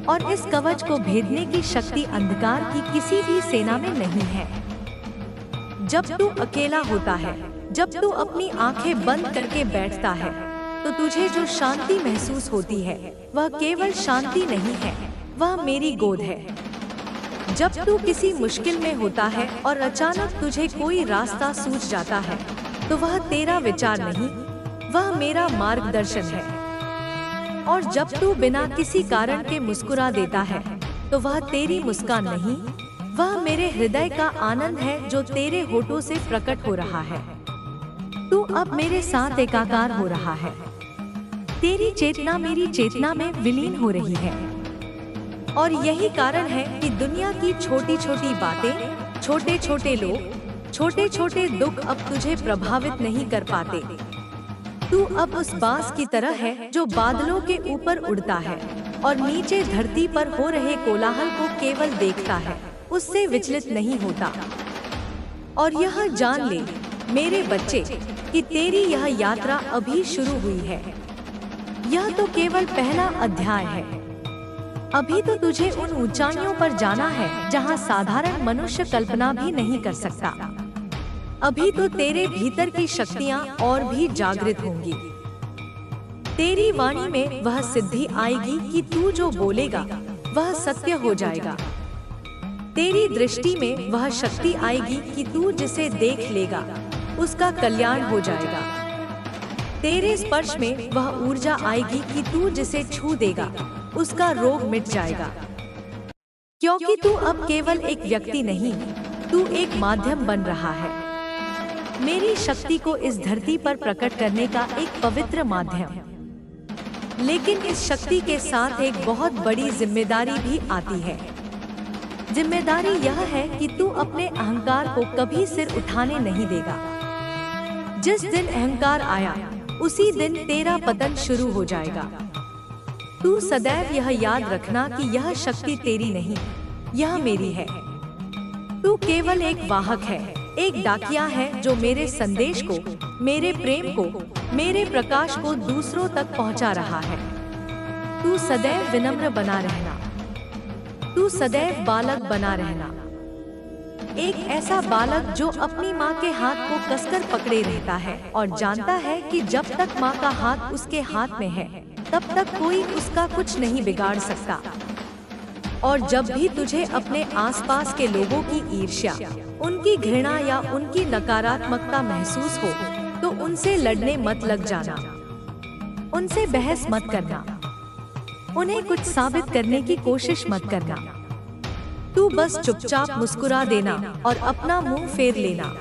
S1: और इस कवच को भेदने की शक्ति अंधकार की किसी भी सेना में नहीं है। जब तू अकेला होता है, जब तू अपनी आंखें बंद करके बैठता है, तो तुझे जो शांति महसूस होती है वह केवल शांति नहीं है, वह मेरी गोद है। जब तू किसी मुश्किल में होता है और अचानक तुझे कोई रास्ता सूझ जाता है, तो वह तेरा विचार नहीं, वह मेरा मार्गदर्शन है। और जब तू बिना किसी कारण के मुस्कुरा देता है, तो वह तेरी मुस्कान नहीं, वह मेरे हृदय का आनंद है जो तेरे होठों से प्रकट हो रहा है। तू अब मेरे साथ एकाकार हो रहा है। तेरी चेतना मेरी चेतना में विलीन हो रही है। और यही कारण है कि दुनिया की छोटी छोटी बातें, छोटे छोटे लोग, छोटे छोटे दुख अब तुझे प्रभावित नहीं कर पाते। तू अब उस बांस की तरह है जो बादलों के ऊपर उड़ता है और नीचे धरती पर हो रहे कोलाहल को केवल देखता है, उससे विचलित नहीं होता। और यह जान ले मेरे बच्चे कि तेरी यह यात्रा अभी शुरू हुई है। यह तो केवल पहला अध्याय है। अभी तो तुझे उन ऊंचाइयों पर जाना है जहां साधारण मनुष्य कल्पना भी नहीं कर सकता। अभी तो तेरे भीतर की शक्तियां और भी जागृत होंगी। तेरी वाणी में वह सिद्धि आएगी कि तू जो बोलेगा वह सत्य हो जाएगा। तेरी दृष्टि में वह शक्ति आएगी कि तू जिसे देख लेगा उसका कल्याण हो जाएगा। तेरे स्पर्श में वह ऊर्जा आएगी कि तू जिसे छू देगा उसका रोग मिट जाएगा। क्योंकि तू अब केवल एक व्यक्ति नहीं, तू एक माध्यम बन रहा है, मेरी शक्ति को इस धरती पर प्रकट करने का एक पवित्र माध्यम। लेकिन इस शक्ति के साथ एक बहुत बड़ी जिम्मेदारी भी आती है। जिम्मेदारी यह है कि तू अपने अहंकार को कभी सिर उठाने नहीं देगा। जिस दिन अहंकार आया उसी दिन तेरा पतन शुरू हो जाएगा। तू सदैव यह याद रखना कि यह शक्ति तेरी नहीं, यह मेरी है। तू केवल एक वाहक है, एक डाकिया है जो मेरे संदेश को, मेरे प्रेम को, मेरे प्रकाश को दूसरों तक पहुंचा रहा है। तू सदैव विनम्र बना रहना, तू सदैव बालक बना रहना, एक ऐसा बालक जो अपनी माँ के हाथ को कसकर पकड़े रहता है और जानता है कि जब तक माँ का हाथ उसके हाथ में है तब तक कोई उसका कुछ नहीं बिगाड़ सकता। और जब भी तुझे अपने आसपास के लोगों की ईर्ष्या, उनकी घृणा या उनकी नकारात्मकता महसूस हो तो उनसे लड़ने मत लग जाना, उनसे बहस मत करना, उन्हें कुछ साबित करने की कोशिश मत करना। तू बस चुपचाप मुस्कुरा देना और अपना मुंह फेर लेना,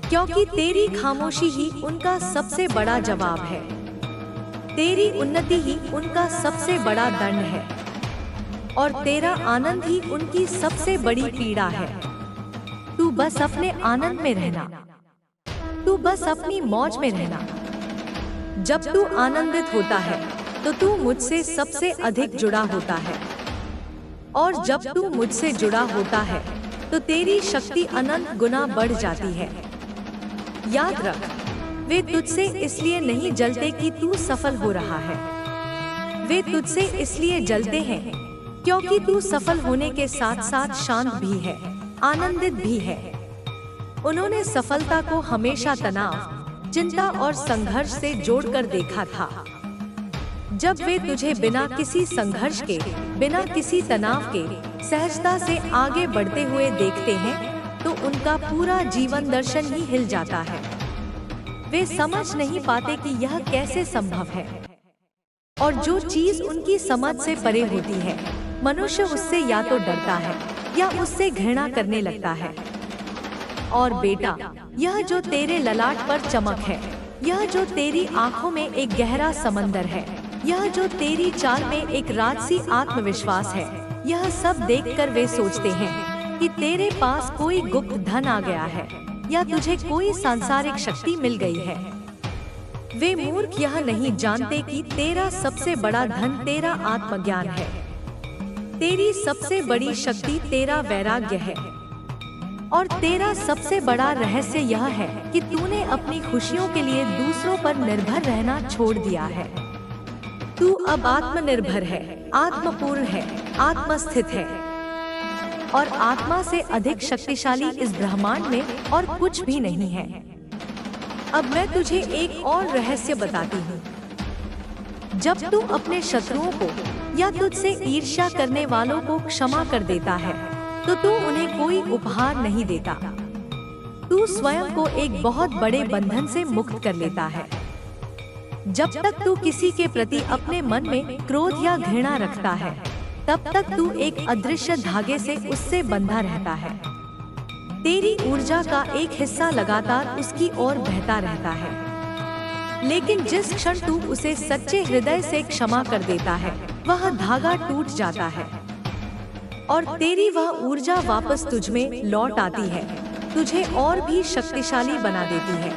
S1: क्योंकि तेरी खामोशी ही उनका सबसे बड़ा जवाब है। तेरी उन्नति ही उनका सबसे बड़ा दंड है और तेरा आनंद ही उनकी सबसे बड़ी पीड़ा है। तू बस अपने आनंद में रहना, तू बस अपनी मौज में रहना। जब तू आनंदित होता है तो तू मुझसे सबसे अधिक जुड़ा होता है, और जब तू मुझसे जुड़ा होता है तो तेरी शक्ति अनंत गुना बढ़ जाती है। याद रख, वे तुझसे इसलिए नहीं जलते कि तू सफल हो रहा है, वे तुझसे इसलिए जलते हैं क्योंकि तू सफल होने के साथ साथ शांत भी है, आनंदित भी है। उन्होंने सफलता को हमेशा तनाव, चिंता और संघर्ष से जोड़कर देखा था। जब वे तुझे बिना किसी संघर्ष के, बिना किसी तनाव के सहजता से आगे बढ़ते हुए देखते हैं तो उनका पूरा जीवन दर्शन ही हिल जाता है। वे समझ नहीं पाते कि यह कैसे संभव है, और जो चीज उनकी समझ से परे होती है, मनुष्य उससे या तो डरता है या उससे घृणा करने लगता है। और बेटा, यह जो तेरे ललाट पर चमक है, यह जो तेरी आंखों में एक गहरा समंदर है, यह जो तेरी चाल में एक राजसी आत्मविश्वास है, यह सब देखकर वे सोचते हैं कि तेरे पास कोई गुप्त धन आ गया है या तुझे कोई सांसारिक शक्ति मिल गई है। वे मूर्ख यह नहीं जानते कि तेरा सबसे बड़ा धन तेरा आत्मज्ञान है। तेरी सबसे बड़ी शक्ति तेरा वैराग्य है, और तेरा सबसे बड़ा रहस्य यह है कि तूने अपनी खुशियों के लिए दूसरों पर निर्भर रहना छोड़ दिया है। तू अब आत्मनिर्भर है, आत्मपूर्ण है, आत्मस्थित है, और आत्मा से अधिक शक्तिशाली इस ब्रह्मांड में और कुछ भी नहीं है। अब मैं तुझे एक और रहस्य बताती हूँ। जब तू अपने शत्रुओं को या तुझसे ईर्ष्या करने वालों को क्षमा कर देता है तो तू उन्हें कोई उपहार नहीं देता, तू स्वयं को एक बहुत बड़े बंधन से मुक्त कर लेता है। जब तक तू किसी के प्रति अपने मन में क्रोध या घृणा रखता है, तब तक तू एक अदृश्य धागे से उससे बंधा रहता है। तेरी ऊर्जा का एक हिस्सा लगातार उसकी ओर बहता रहता है, लेकिन जिस क्षण तू उसे सच्चे हृदय से क्षमा कर देता है, वह धागा टूट जाता है और तेरी वह ऊर्जा वापस तुझ में लौट आती है, तुझे और भी शक्तिशाली बना देती है।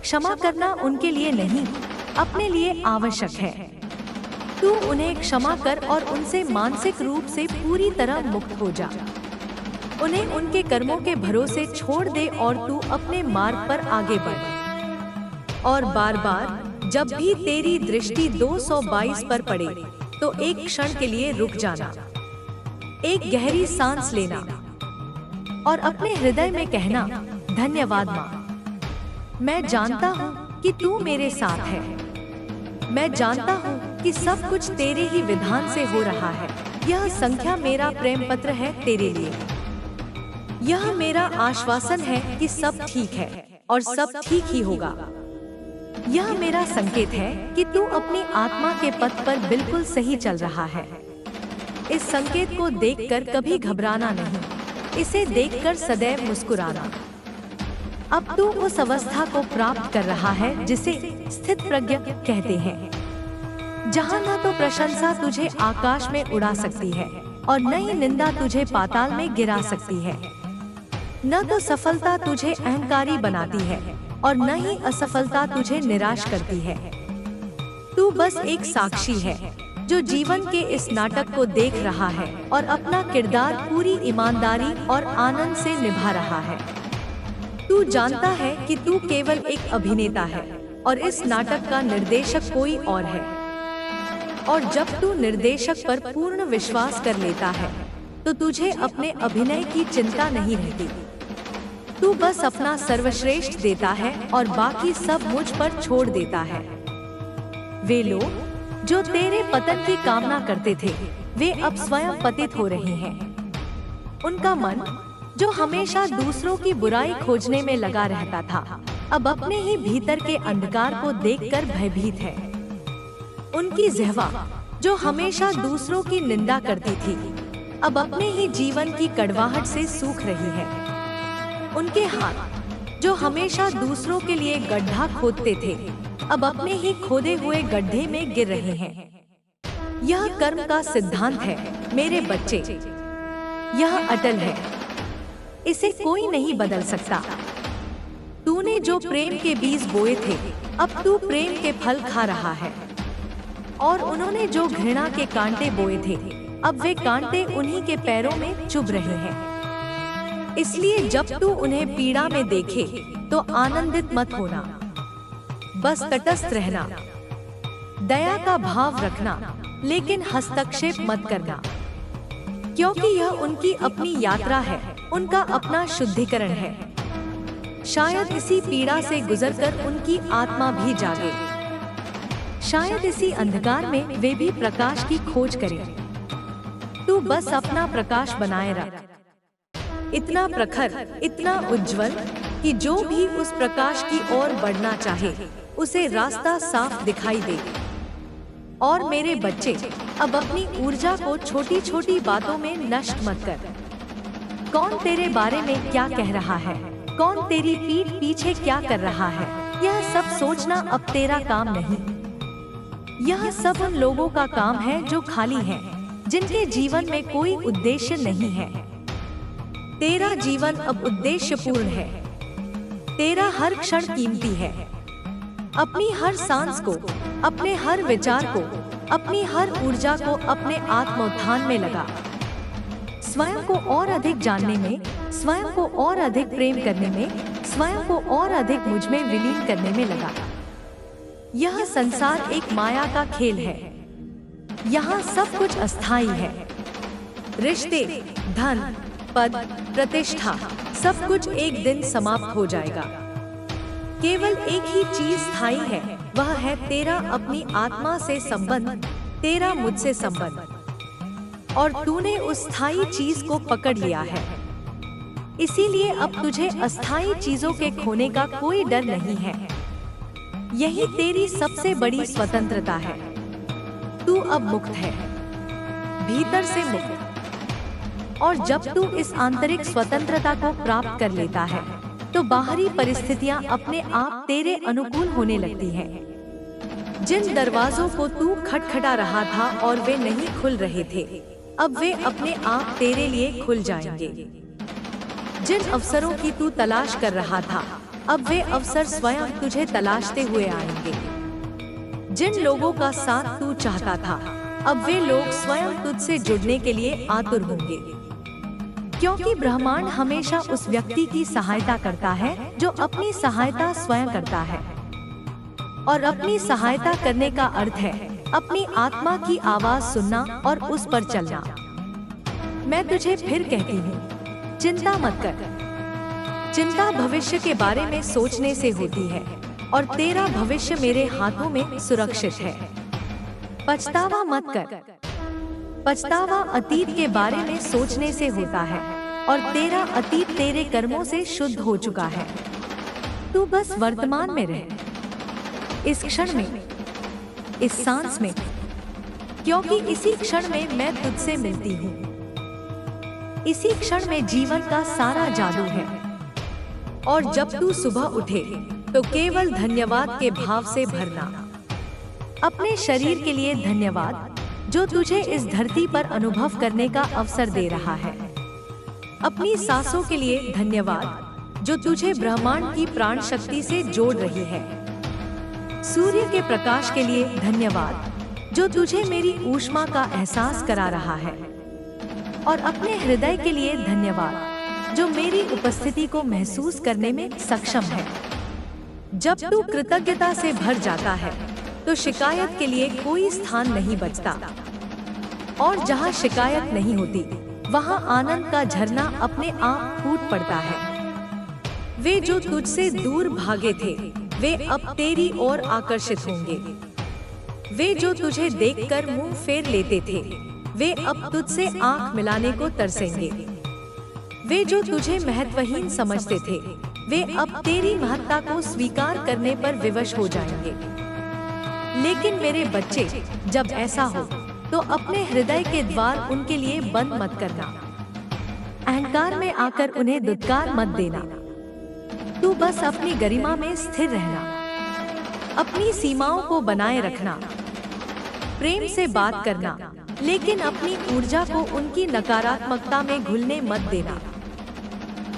S1: क्षमा करना उनके लिए नहीं, अपने लिए आवश्यक है। तू उन्हें क्षमा कर और उनसे मानसिक रूप से पूरी तरह मुक्त हो जा। उन्हें उनके कर्मों के भरोसे छोड़ दे और तू अपने मार्ग पर आगे बढ़। और बार बार जब भी तेरी दृष्टि 222 पर पड़े तो एक क्षण के लिए रुक जाना, एक गहरी सांस लेना और अपने हृदय में कहना, धन्यवाद माँ, मैं जानता हूँ कि तू मेरे साथ है। मैं जानता हूँ कि सब कुछ तेरे ही विधान से हो रहा है। यह संख्या मेरा प्रेम पत्र है तेरे लिए। यह मेरा आश्वासन है कि सब ठीक है और सब ठीक ही होगा। यह मेरा संकेत है कि तू अपनी आत्मा के पथ पर बिल्कुल सही चल रहा है। इस संकेत को देखकर कभी घबराना नहीं, इसे देखकर सदैव मुस्कुराना। अब तू उस अवस्था को प्राप्त कर रहा है जिसे स्थित प्रज्ञ कहते हैं, जहाँ न तो प्रशंसा तुझे आकाश में उड़ा सकती है और न ही निंदा तुझे पाताल में गिरा सकती है। न तो सफलता तुझे अहंकारी बनाती है और न ही असफलता तुझे निराश करती है। तू बस एक साक्षी है जो जीवन के इस नाटक को देख रहा है और अपना किरदार पूरी ईमानदारी और आनंद से निभा रहा है। तू जानता है कि तू केवल एक अभिनेता है और इस नाटक का निर्देशक कोई और है। और जब तू निर्देशक पर पूर्ण विश्वास कर लेता है तो तुझे अपने अभिनय की चिंता नहीं रहती। तू बस अपना सर्वश्रेष्ठ देता है और बाकी सब मुझ पर छोड़ देता है। वे लोग जो तेरे पतन की कामना करते थे, वे अब स्वयं पतित हो रहे हैं। उनका मन जो हमेशा दूसरों की बुराई खोजने में लगा रहता था, अब अपने ही भीतर के अंधकार को देखकर भयभीत है। उनकी जिह्वा जो हमेशा दूसरों की निंदा करती थी, अब अपने ही जीवन की कड़वाहट से सूख रही है। उनके हाथ जो हमेशा दूसरों के लिए गड्ढा खोदते थे, अब अपने ही खोदे हुए गड्ढे में गिर रहे हैं। यह कर्म का सिद्धांत है मेरे बच्चे, यह अटल है, इसे कोई नहीं बदल सकता। तूने जो प्रेम के बीज बोए थे, अब तू प्रेम के फल खा रहा है। और उन्होंने जो घृणा के कांटे बोए थे, अब वे कांटे उन्हीं के पैरों में चुभ रहे हैं। इसलिए जब तू उन्हें पीड़ा में देखे तो आनंदित मत होना, बस तटस्थ रहना, दया का भाव रखना, लेकिन हस्तक्षेप मत करना, क्योंकि यह उनकी अपनी यात्रा है, उनका अपना शुद्धिकरण है। शायद इसी पीड़ा से गुजरकर उनकी आत्मा भी जागे, शायद इसी अंधकार में वे भी प्रकाश की खोज करें। तू बस अपना प्रकाश बनाए रख, इतना प्रखर, इतना उज्जवल कि जो भी उस प्रकाश की ओर बढ़ना चाहे उसे रास्ता साफ दिखाई दे। और मेरे बच्चे, अब अपनी ऊर्जा को छोटी छोटी बातों में नष्ट मत कर। कौन तेरे बारे में क्या कह रहा है, कौन तेरी पीठ पीछे क्या कर रहा है, यह सब सोचना अब तेरा काम नहीं। यह सब उन लोगों का काम है जो खाली हैं, जिनके जीवन में कोई उद्देश्य नहीं है। तेरा जीवन अब उद्देश्यपूर्ण है, तेरा हर क्षण कीमती है। अपनी हर सांस को, अपने हर विचार को, अपनी हर ऊर्जा को अपने आत्मोत्थान में लगा। स्वयं को और अधिक जानने में, स्वयं को और अधिक प्रेम करने में, स्वयं को और अधिक मुझ में विलीन करने में लगा। यह संसार एक माया का खेल है, यहाँ सब कुछ अस्थायी है। रिश्ते, धन, पद, प्रतिष्ठा, सब कुछ एक दिन समाप्त हो जाएगा। केवल एक ही चीज स्थायी है, वह है तेरा अपनी आत्मा से संबंध, तेरा मुझसे संबंध। और तूने उस स्थायी चीज को पकड़ लिया है, इसीलिए अब तुझे अस्थायी चीजों के खोने का कोई डर नहीं है। यही तेरी सबसे बड़ी स्वतंत्रता है। तू अब मुक्त है, भीतर से मुक्त। और जब तू इस आंतरिक स्वतंत्रता को प्राप्त कर लेता है तो बाहरी परिस्थितियां अपने आप तेरे अनुकूल होने लगती हैं। जिन दरवाजों को तू खटखटा रहा था और वे नहीं खुल रहे थे, अब वे अपने आप तेरे लिए खुल जाएंगे। जिन अवसरों की तू तलाश कर रहा था, अब वे अवसर स्वयं तुझे तलाशते हुए आएंगे। जिन लोगों का साथ तू चाहता था, अब वे लोग स्वयं तुझसे जुड़ने के लिए आतुर होंगे, क्योंकि ब्रह्मांड हमेशा उस व्यक्ति की सहायता करता है जो अपनी सहायता स्वयं करता है। और अपनी सहायता करने का अर्थ है अपनी आत्मा की आवाज सुनना और उस पर चलना। मैं तुझे फिर कहती हूँ, चिंता मत कर। चिंता भविष्य के बारे में सोचने से होती है और तेरा भविष्य मेरे हाथों में सुरक्षित है। पछतावा मत कर। पछतावा अतीत के बारे में सोचने से होता है और तेरा अतीत तेरे कर्मों से शुद्ध हो चुका है। तू बस वर्तमान में रह, इस क्षण में, इस सांस में, क्योंकि इसी क्षण में मैं तुझसे मिलती हूँ। इसी क्षण में जीवन का सारा जादू है। और जब तू सुबह उठे तो केवल धन्यवाद के भाव से भरना। अपने शरीर के लिए धन्यवाद जो तुझे इस धरती पर अनुभव करने का अवसर दे रहा है। अपनी सांसों के लिए धन्यवाद जो तुझे ब्रह्मांड की प्राण शक्ति से जोड़ रही है। सूर्य के प्रकाश के लिए धन्यवाद जो तुझे मेरी ऊष्मा का एहसास करा रहा है। और अपने हृदय के लिए धन्यवाद जो मेरी उपस्थिति को महसूस करने में सक्षम है। जब तू कृतज्ञता से भर जाता है तो शिकायत के लिए कोई स्थान नहीं बचता। और जहाँ शिकायत नहीं होती, वहाँ आनंद का झरना अपने आप फूट पड़ता है। वे जो तुझसे दूर भागे थे, वे अब तेरी ओर आकर्षित होंगे। वे जो तुझे देखकर मुंह फेर लेते थे, वे अब तुझसे आंख मिलाने को तरसेंगे। वे जो तुझे महत्वहीन समझते थे, वे अब तेरी महत्ता को स्वीकार करने पर विवश हो जाएंगे। लेकिन मेरे बच्चे, जब ऐसा हो तो अपने हृदय के द्वार उनके लिए बंद मत करना। अहंकार में आकर उन्हें दुत्कार मत देना। तू बस अपनी गरिमा में स्थिर रहना, अपनी सीमाओं को बनाए रखना, प्रेम से बात करना, लेकिन अपनी ऊर्जा को उनकी नकारात्मकता में घुलने मत देना।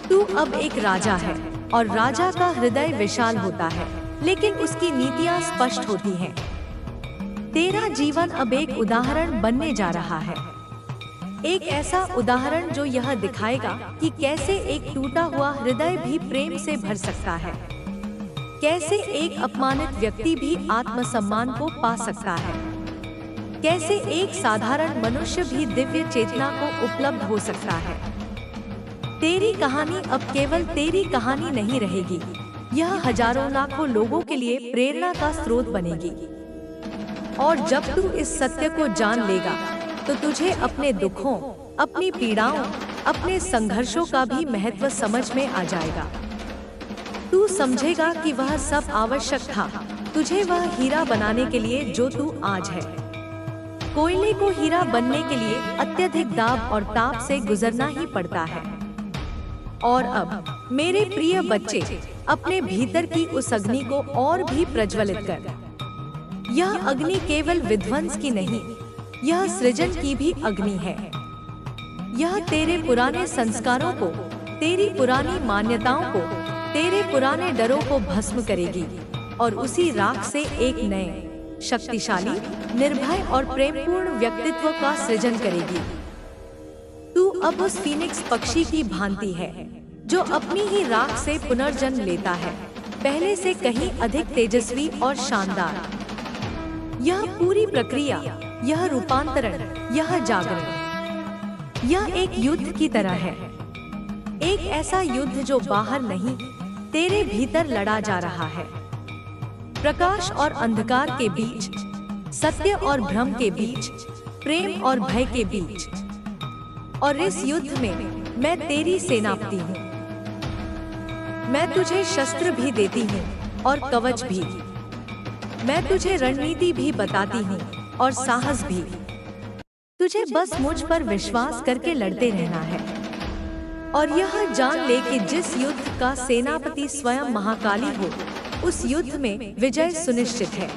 S1: तू अब एक राजा है और राजा का हृदय विशाल होता है, लेकिन उसकी नीतियां स्पष्ट होती हैं। तेरा जीवन अब एक उदाहरण बनने जा रहा है। एक ऐसा उदाहरण जो यह दिखाएगा कि कैसे एक टूटा हुआ हृदय भी प्रेम से भर सकता है, कैसे एक अपमानित व्यक्ति भी आत्मसम्मान को पा सकता है, कैसे एक साधारण मनुष्य भी दिव्य चेतना को उपलब्ध हो सकता है। तेरी कहानी अब केवल तेरी कहानी नहीं रहेगी, यह हजारों लाखों लोगों के लिए प्रेरणा का स्रोत बनेगी। और जब तू इस सत्य को जान लेगा तो तुझे अपने दुखों, अपनी पीड़ाओं, अपने संघर्षों का भी महत्व समझ में आ जाएगा। तू समझेगा कि वह सब आवश्यक था, तुझे वह हीरा बनाने के लिए जो तू आज है। कोयले को हीरा बनने के लिए अत्यधिक दाब और ताप से गुजरना ही पड़ता है। और अब मेरे प्रिय बच्चे, अपने भीतर की उस अग्नि को और भी प्रज्वलित कर। यह अग्नि केवल विध्वंस की नहीं, यह सृजन की भी अग्नि है। यह तेरे पुराने संस्कारों को, तेरी पुरानी मान्यताओं को, तेरे पुराने डरों को भस्म करेगी और उसी राख से एक नए, शक्तिशाली, निर्भय और प्रेमपूर्ण व्यक्तित्व का सृजन करेगी। तू अब उस फीनिक्स पक्षी की भांति है जो अपनी ही राख से पुनर्जन्म लेता है, पहले से कहीं अधिक तेजस्वी और शानदार। यह पूरी प्रक्रिया, यह रूपांतरण, यह जागरण, यह एक युद्ध की तरह है। एक ऐसा युद्ध जो बाहर नहीं, तेरे भीतर लड़ा जा रहा है। प्रकाश और अंधकार के बीच, सत्य और भ्रम के बीच, प्रेम और भय के बीच। और इस युद्ध में मैं तेरी सेनापति हूँ। मैं तुझे शस्त्र भी देती हूँ और कवच भी। मैं तुझे रणनीति भी बताती हूँ और साहस भी। तुझे बस मुझ पर विश्वास करके लड़ते रहना है। और यह जान ले कि जिस युद्ध का सेनापति स्वयं महाकाली हो, उस युद्ध में विजय सुनिश्चित है।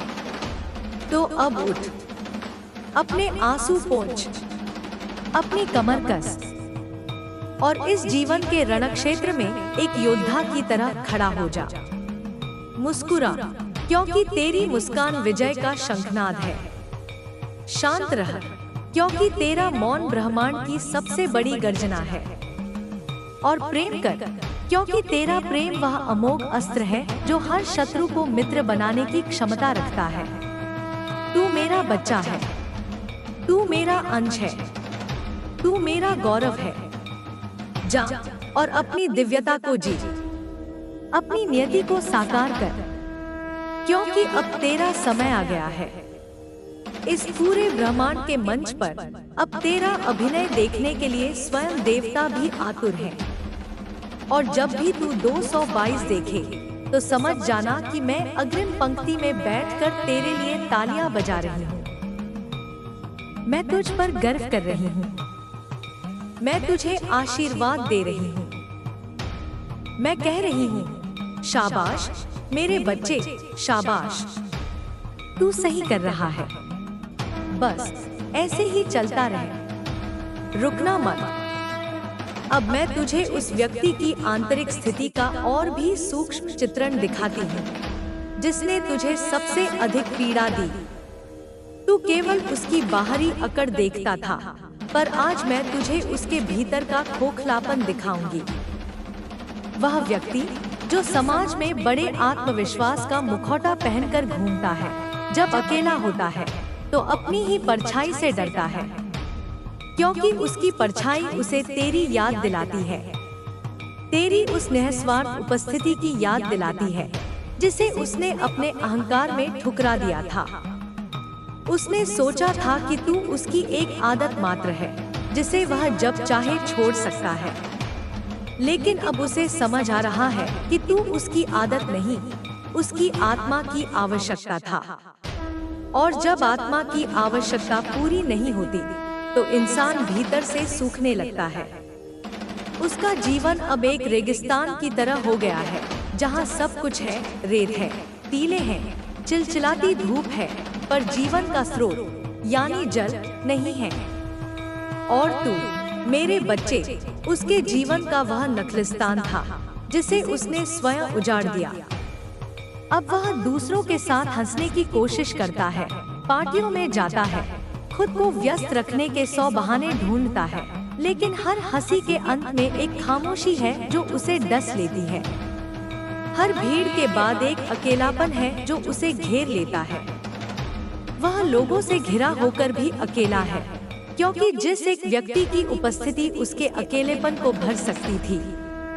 S1: तो अब उठ, अपने आंसू पोंछ, अपनी कमर कस और इस जीवन के रणक्षेत्र में एक योद्धा की तरह खड़ा हो जा। मुस्कुरा, क्योंकि तेरी मुस्कान विजय का शंखनाद है। शांत रह, क्योंकि तेरा मौन ब्रह्मांड की सबसे बड़ी गर्जना है। और प्रेम कर, क्योंकि तेरा प्रेम वह अमोघ अस्त्र है जो हर शत्रु को मित्र बनाने की क्षमता रखता है। तू मेरा बच्चा है, तू मेरा अंश है, तू मेरा गौरव है। जा और अपनी दिव्यता को जी, अपनी नियति को साकार कर, क्योंकि अब तेरा समय आ गया है। इस पूरे ब्रह्मांड के मंच पर अब तेरा अभिनय देखने के लिए स्वयं देवता भी आतुर हैं। और जब भी तू 222 देखे तो समझ जाना कि मैं अग्रिम पंक्ति में बैठकर तेरे लिए तालियां बजा रही हूँ। मैं तुझ पर गर्व कर रही हूँ। मैं तुझे आशीर्वाद दे रही हूँ। मैं कह रही हूँ, शाबाश मेरे बच्चे, शाबाश, तू सही कर रहा है। बस ऐसे ही चलता रहे, रुकना मत। अब मैं तुझे उस व्यक्ति की आंतरिक स्थिति का और भी सूक्ष्म चित्रण दिखाती हूँ जिसने तुझे सबसे अधिक पीड़ा दी। तू केवल उसकी बाहरी अकड़ देखता था, पर आज मैं तुझे उसके भीतर का खोखलापन दिखाऊंगी। वह व्यक्ति जो समाज में बड़े आत्मविश्वास का मुखौटा पहनकर घूमता है, जब अकेला होता है तो अपनी ही परछाई से डरता है, क्योंकि उसकी परछाई उसे तेरी याद दिलाती है, तेरी उस निस्वार्थ उपस्थिति की याद दिलाती है जिसे उसने अपने अहंकार में ठुकरा दिया था। उसने सोचा था कि तू उसकी एक आदत मात्र है जिसे वह जब चाहे छोड़ सकता है, लेकिन अब उसे समझ आ रहा है कि तू उसकी आदत नहीं, उसकी आत्मा की आवश्यकता था। और जब आत्मा की आवश्यकता पूरी नहीं होती तो इंसान भीतर से सूखने लगता है। उसका जीवन अब एक रेगिस्तान की तरह हो गया है, जहाँ सब कुछ है, रेत है, टीले हैं, चिलचिलाती धूप है, पर जीवन का स्रोत यानी जल नहीं है। और तू मेरे बच्चे, उसके जीवन का वह नखलिस्तान था जिसे उसने स्वयं उजाड़ दिया। अब वह दूसरों के साथ हंसने की कोशिश करता है, पार्टियों में जाता है, खुद को व्यस्त रखने के 100 बहाने ढूंढता है, लेकिन हर हंसी के अंत में एक खामोशी है जो उसे डस लेती है। हर भीड़ के बाद एक अकेलापन है जो उसे घेर लेता है। वह लोगों से घिरा होकर भी अकेला है, क्योंकि जिस एक व्यक्ति की उपस्थिति उसके अकेलेपन को भर सकती थी,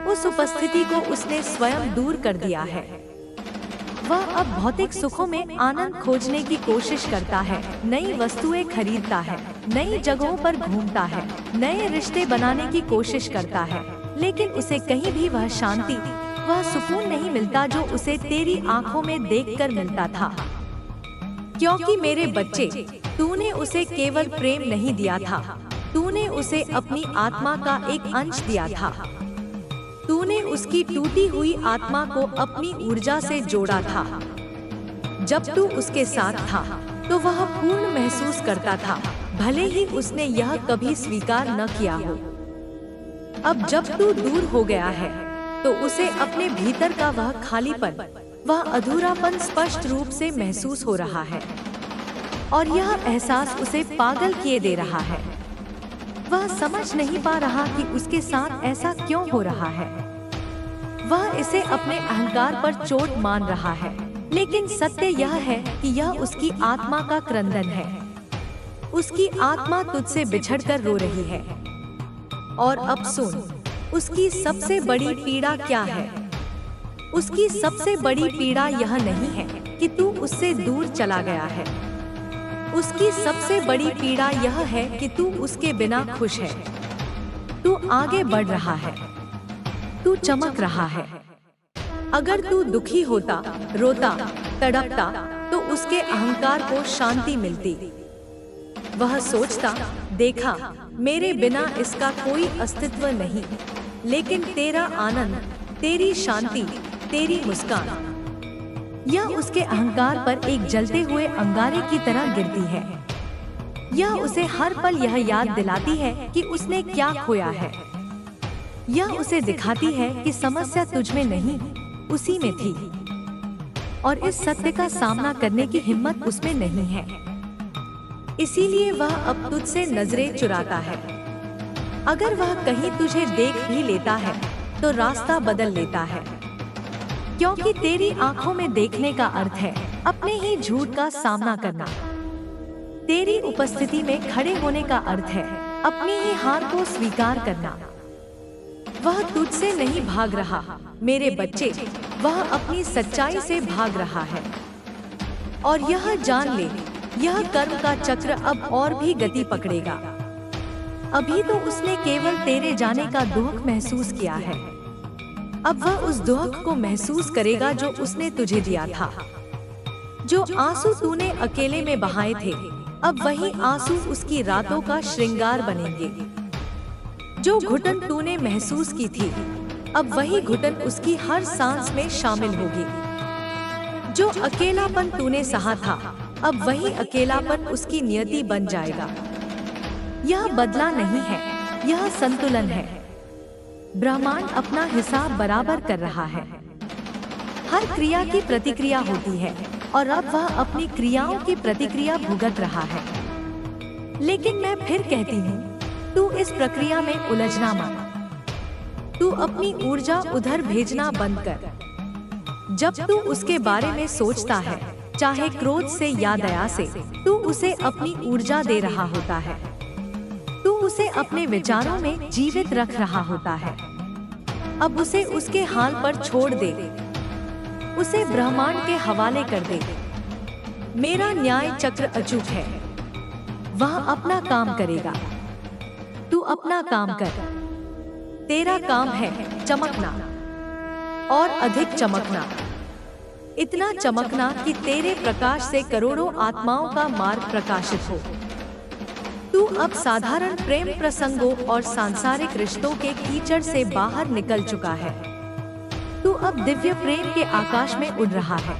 S1: उस उपस्थिति को उसने स्वयं दूर कर दिया है। वह अब भौतिक सुखों में आनंद खोजने की कोशिश करता है, नई वस्तुएं खरीदता है, नई जगहों पर घूमता है, नए रिश्ते बनाने की कोशिश करता है, लेकिन उसे कहीं भी वह शांति, वह सुकून नहीं मिलता जो उसे तेरी आंखों में देखकर मिलता था। क्योंकि मेरे बच्चे, तूने उसे केवल प्रेम नहीं दिया था, तूने उसे अपनी आत्मा का एक अंश दिया था। तूने उसकी टूटी हुई आत्मा को अपनी ऊर्जा से जोड़ा था। जब तू उसके साथ था तो वह पूर्ण महसूस करता था, भले ही उसने यह कभी स्वीकार न किया हो। अब जब तू दूर हो गया है तो उसे अपने भीतर का वह खालीपन, वह अधूरापन स्पष्ट रूप से महसूस हो रहा है, और यह एहसास उसे पागल किए दे रहा है। वह समझ नहीं पा रहा कि उसके साथ ऐसा क्यों हो रहा है। वह इसे अपने अहंकार पर चोट मान रहा है, लेकिन सत्य यह है कि यह उसकी आत्मा का क्रंदन है। उसकी आत्मा तुझसे बिछड़कर रो रही है। और अब सुन, उसकी सबसे बड़ी पीड़ा क्या है। उसकी सबसे बड़ी पीड़ा यह नहीं है कि तू उससे दूर चला गया है। उसकी सबसे बड़ी पीड़ा यह है कि तू उसके बिना खुश है। तू आगे बढ़ रहा है, तू चमक रहा है। अगर तू दुखी होता, रोता, तड़पता, तो उसके अहंकार को शांति मिलती। वह सोचता, देखा, मेरे बिना इसका कोई अस्तित्व नहीं, लेकिन तेरा आनंद, तेरी शांति, तेरी मुस्कान, यह उसके अहंकार पर एक जलते हुए अंगारे की तरह गिरती है। यह उसे हर पल यह याद दिलाती है कि उसने क्या खोया है। यह उसे दिखाती है कि समस्या तुझ में नहीं, उसी में थी, और इस सत्य का सामना करने की हिम्मत उसमें नहीं है। इसीलिए वह अब तुझसे नजरें चुराता है। अगर वह कहीं तुझे देख भी लेता है तो रास्ता बदल लेता है, क्योंकि तेरी आंखों में देखने का अर्थ है अपने ही झूठ का सामना करना। तेरी उपस्थिति में खड़े होने का अर्थ है अपनी ही हार को स्वीकार करना। वह तुझसे नहीं भाग रहा मेरे बच्चे, वह अपनी सच्चाई से भाग रहा है। और यह जान ले, यह कर्म का चक्र अब और भी गति पकड़ेगा। अभी तो उसने केवल तेरे जाने का दुख महसूस किया है, अब वह उस दुख को महसूस करेगा जो उसने तुझे दिया था। जो आंसू तूने अकेले में बहाए थे, अब वही आंसू उसकी रातों का श्रृंगार बनेंगे। जो घुटन तूने महसूस की थी, अब वही घुटन उसकी हर सांस में शामिल होगी। जो अकेलापन तूने सहा था, अब वही अकेलापन उसकी नियति बन जाएगा। यह बदला नहीं है, यह संतुलन है। ब्रह्मांड अपना हिसाब बराबर कर रहा है। हर क्रिया की प्रतिक्रिया होती है, और अब वह अपनी क्रियाओं की प्रतिक्रिया भुगत रहा है। लेकिन मैं फिर कहती हूँ, तू इस प्रक्रिया में उलझना मत। तू अपनी ऊर्जा उधर भेजना बंद कर। जब तू उसके बारे में सोचता है, चाहे क्रोध से या दया से, तू उसे अपनी ऊर्जा दे रहा होता है। तू उसे अपने विचारों में जीवित रख रहा होता है। अब उसे उसके हाल पर छोड़ दे, उसे ब्रह्मांड के हवाले कर दे। मेरा न्याय चक्र अचूक है, वह अपना काम करेगा। तू अपना काम कर। तेरा काम है चमकना, और अधिक चमकना, इतना चमकना कि तेरे प्रकाश से करोड़ों आत्माओं का मार्ग प्रकाशित हो। तू अब साधारण प्रेम प्रसंगों और सांसारिक रिश्तों के कीचड़ से बाहर निकल चुका है। तू अब दिव्य प्रेम के आकाश में उड़ रहा है।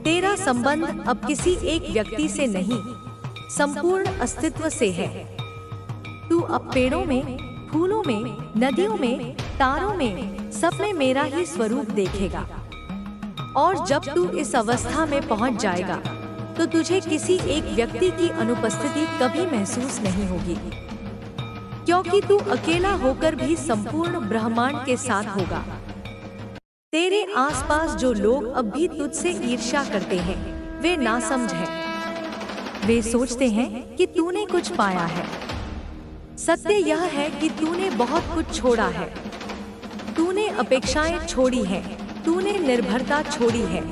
S1: तेरा संबंध अब किसी एक व्यक्ति से नहीं, संपूर्ण अस्तित्व से है। तू अब पेड़ों में, फूलों में, नदियों में, तारों में, सब में मेरा ही स्वरूप देखेगा। और जब तू इस अवस्था में पहुंच जाएगा, तो तुझे किसी एक व्यक्ति की अनुपस्थिति कभी महसूस नहीं होगी, क्योंकि तू अकेला होकर भी संपूर्ण ब्रह्मांड के साथ होगा। तेरे आसपास जो लोग अब भी तुझसे ईर्ष्या करते हैं, वे नासमझ हैं। वे सोचते हैं कि तूने कुछ पाया है। सत्य यह है कि तूने बहुत कुछ छोड़ा है। तूने अपेक्षाएं छोड़ी हैं, तूने निर्भरता छोड़ी है,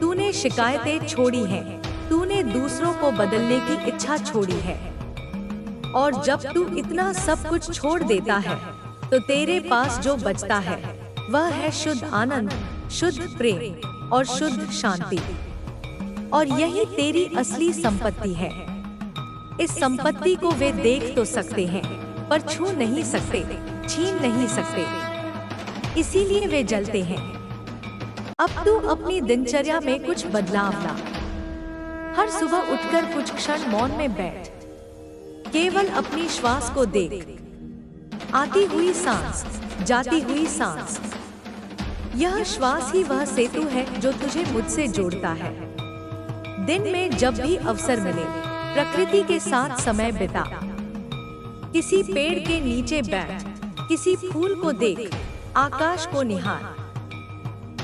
S1: तूने शिकायतें छोड़ी हैं, तूने दूसरों को बदलने की इच्छा छोड़ी है। और जब तू इतना सब कुछ छोड़ देता है, तो तेरे पास जो बचता है वह है शुद्ध आनंद, शुद्ध प्रेम और शुद्ध शांति। और यही तेरी असली संपत्ति है। इस संपत्ति को वे देख तो सकते हैं, पर छू नहीं सकते, छीन नहीं सकते, इसीलिए वे जलते हैं। अब तू अपनी दिनचर्या में कुछ बदलाव ला। हर सुबह उठकर कुछ क्षण मौन में बैठ। केवल अपनी श्वास को देख। आती हुई सांस, जाती हुई सांस। यह श्वास ही वह सेतु है जो तुझे मुझसे जोड़ता है। दिन में जब भी अवसर मिले, प्रकृति के साथ समय बिता। किसी पेड़ के नीचे बैठ, किसी फूल को देख, आकाश को निहार।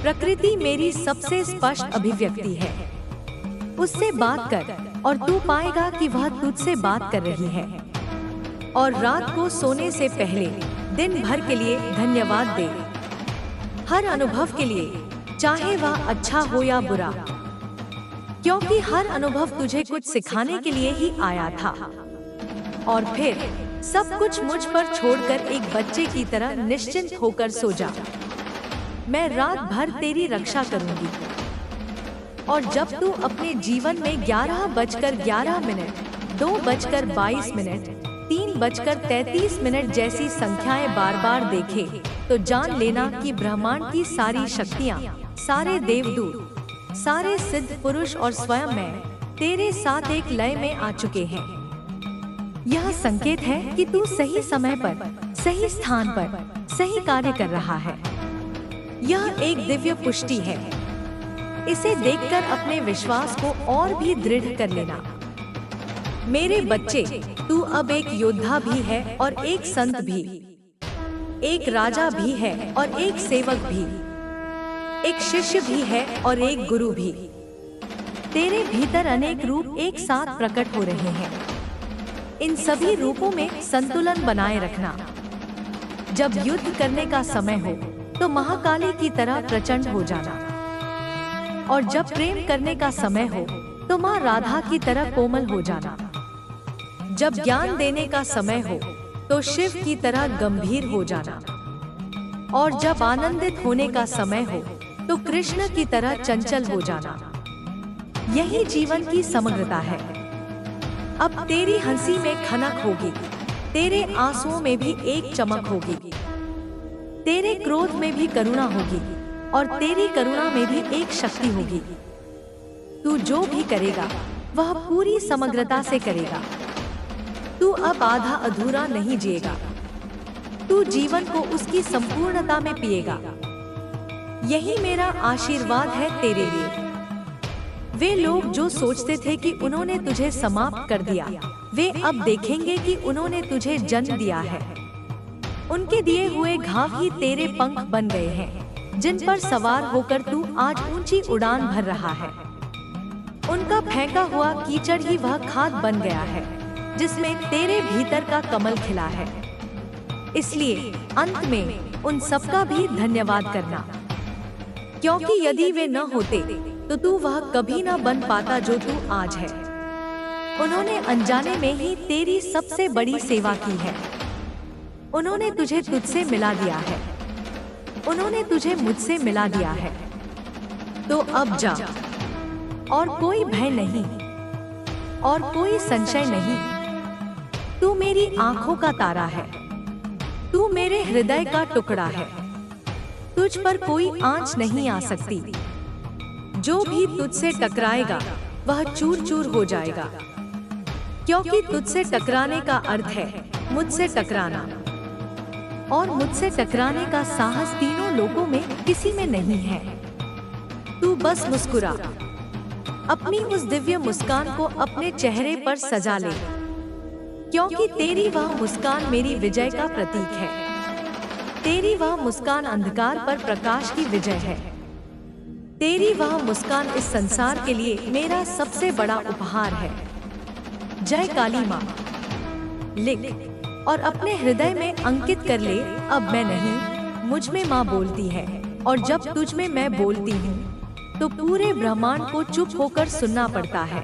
S1: प्रकृति मेरी सबसे स्पष्ट अभिव्यक्ति है। उससे बात कर और तू पाएगा कि वह तुझसे बात कर रही है। और रात को सोने से पहले दिन भर के लिए धन्यवाद दे। हर अनुभव के लिए, चाहे वह अच्छा हो या बुरा, क्योंकि हर अनुभव तुझे कुछ सिखाने के लिए ही आया था। और फिर सब कुछ मुझ पर छोड़कर एक बच्चे की तरह निश्चिंत होकर सो जा। मैं रात भर तेरी रक्षा करूंगी। और जब तू अपने जीवन में 11:11, 2:22, 3:33 जैसी संख्याएं बार बार देखे, तो जान लेना कि ब्रह्मांड की सारी शक्तियां, सारे देवदूत, सारे सिद्ध पुरुष और स्वयं मैं तेरे साथ एक लय में आ चुके हैं। यह संकेत है कि तू सही समय पर, सही स्थान पर, सही कार्य कर रहा है। यह एक दिव्य पुष्टि है। इसे देखकर अपने विश्वास को और भी दृढ़ कर लेना। मेरे बच्चे, तू अब एक योद्धा भी है और एक संत भी, एक राजा भी है और एक सेवक भी, एक शिष्य भी है और एक गुरु भी। तेरे भीतर अनेक रूप एक साथ प्रकट हो रहे हैं। इन सभी रूपों में संतुलन बनाए रखना। जब युद्ध करने का समय हो, तो महाकाली की तरह प्रचंड हो जाना। और जब प्रेम करने का समय हो, तो माँ राधा की तरह कोमल हो जाना। जब ज्ञान देने का समय हो, तो शिव की तरह गंभीर हो जाना। और जब आनंदित होने का समय हो, तो कृष्ण की तरह चंचल हो जाना। यही जीवन की समग्रता है। अब तेरी हंसी में खनक होगी, तेरे आंसुओं में भी एक चमक होगी, तेरे क्रोध में भी करुणा होगी और तेरी करुणा में भी एक शक्ति होगी। तू जो भी करेगा वह पूरी समग्रता से करेगा। तू अब आधा अधूरा नहीं जिएगा। तू जीवन को उसकी संपूर्णता में पिएगा। यही मेरा आशीर्वाद है तेरे लिए। वे लोग जो सोचते थे कि उन्होंने तुझे समाप्त कर दिया, वे अब देखेंगे कि उन्होंने तुझे जन्म दिया है। उनके दिए हुए घाव ही तेरे पंख बन गए हैं, जिन पर सवार होकर तू आज ऊंची उड़ान भर रहा है। उनका फेंका हुआ कीचड़ ही वह खाद बन गया है, जिसमें तेरे भीतर का कमल खिला है। इसलिए अंत में उन सबका भी धन्यवाद करना, क्योंकि यदि वे न होते तो तू वह कभी न बन पाता जो तू आज है। उन्होंने अनजाने में ही तेरी सबसे बड़ी सेवा की है। उन्होंने तुझे तुझसे मिला दिया है। उन्होंने तुझे मुझसे मिला दिया है। तो अब जा, और कोई भय नहीं और कोई संशय नहीं। तू मेरी आंखों का तारा है। तू मेरे हृदय का टुकड़ा है। तुझ पर कोई आंच नहीं आ सकती। जो भी तुझसे टकराएगा वह चूर चूर हो जाएगा, क्योंकि तुझसे टकराने का अर्थ है मुझसे टकराना। और मुझसे टकराने का साहस तीनों लोगों में किसी में नहीं है। तू बस मुस्कुरा, अपनी उस दिव्य मुस्कान को अपने चेहरे पर सजा ले, क्योंकि तेरी वह मुस्कान मेरी विजय का प्रतीक है। तेरी वह मुस्कान अंधकार पर प्रकाश की विजय है। तेरी वह मुस्कान इस संसार के लिए मेरा सबसे बड़ा उपहार है। जय काली माँ। लिख और अपने हृदय में अंकित कर ले, अब मैं नहीं, मुझ में माँ बोलती है, और जब तुझ में मैं बोलती हूँ तो पूरे ब्रह्मांड को चुप होकर सुनना पड़ता है।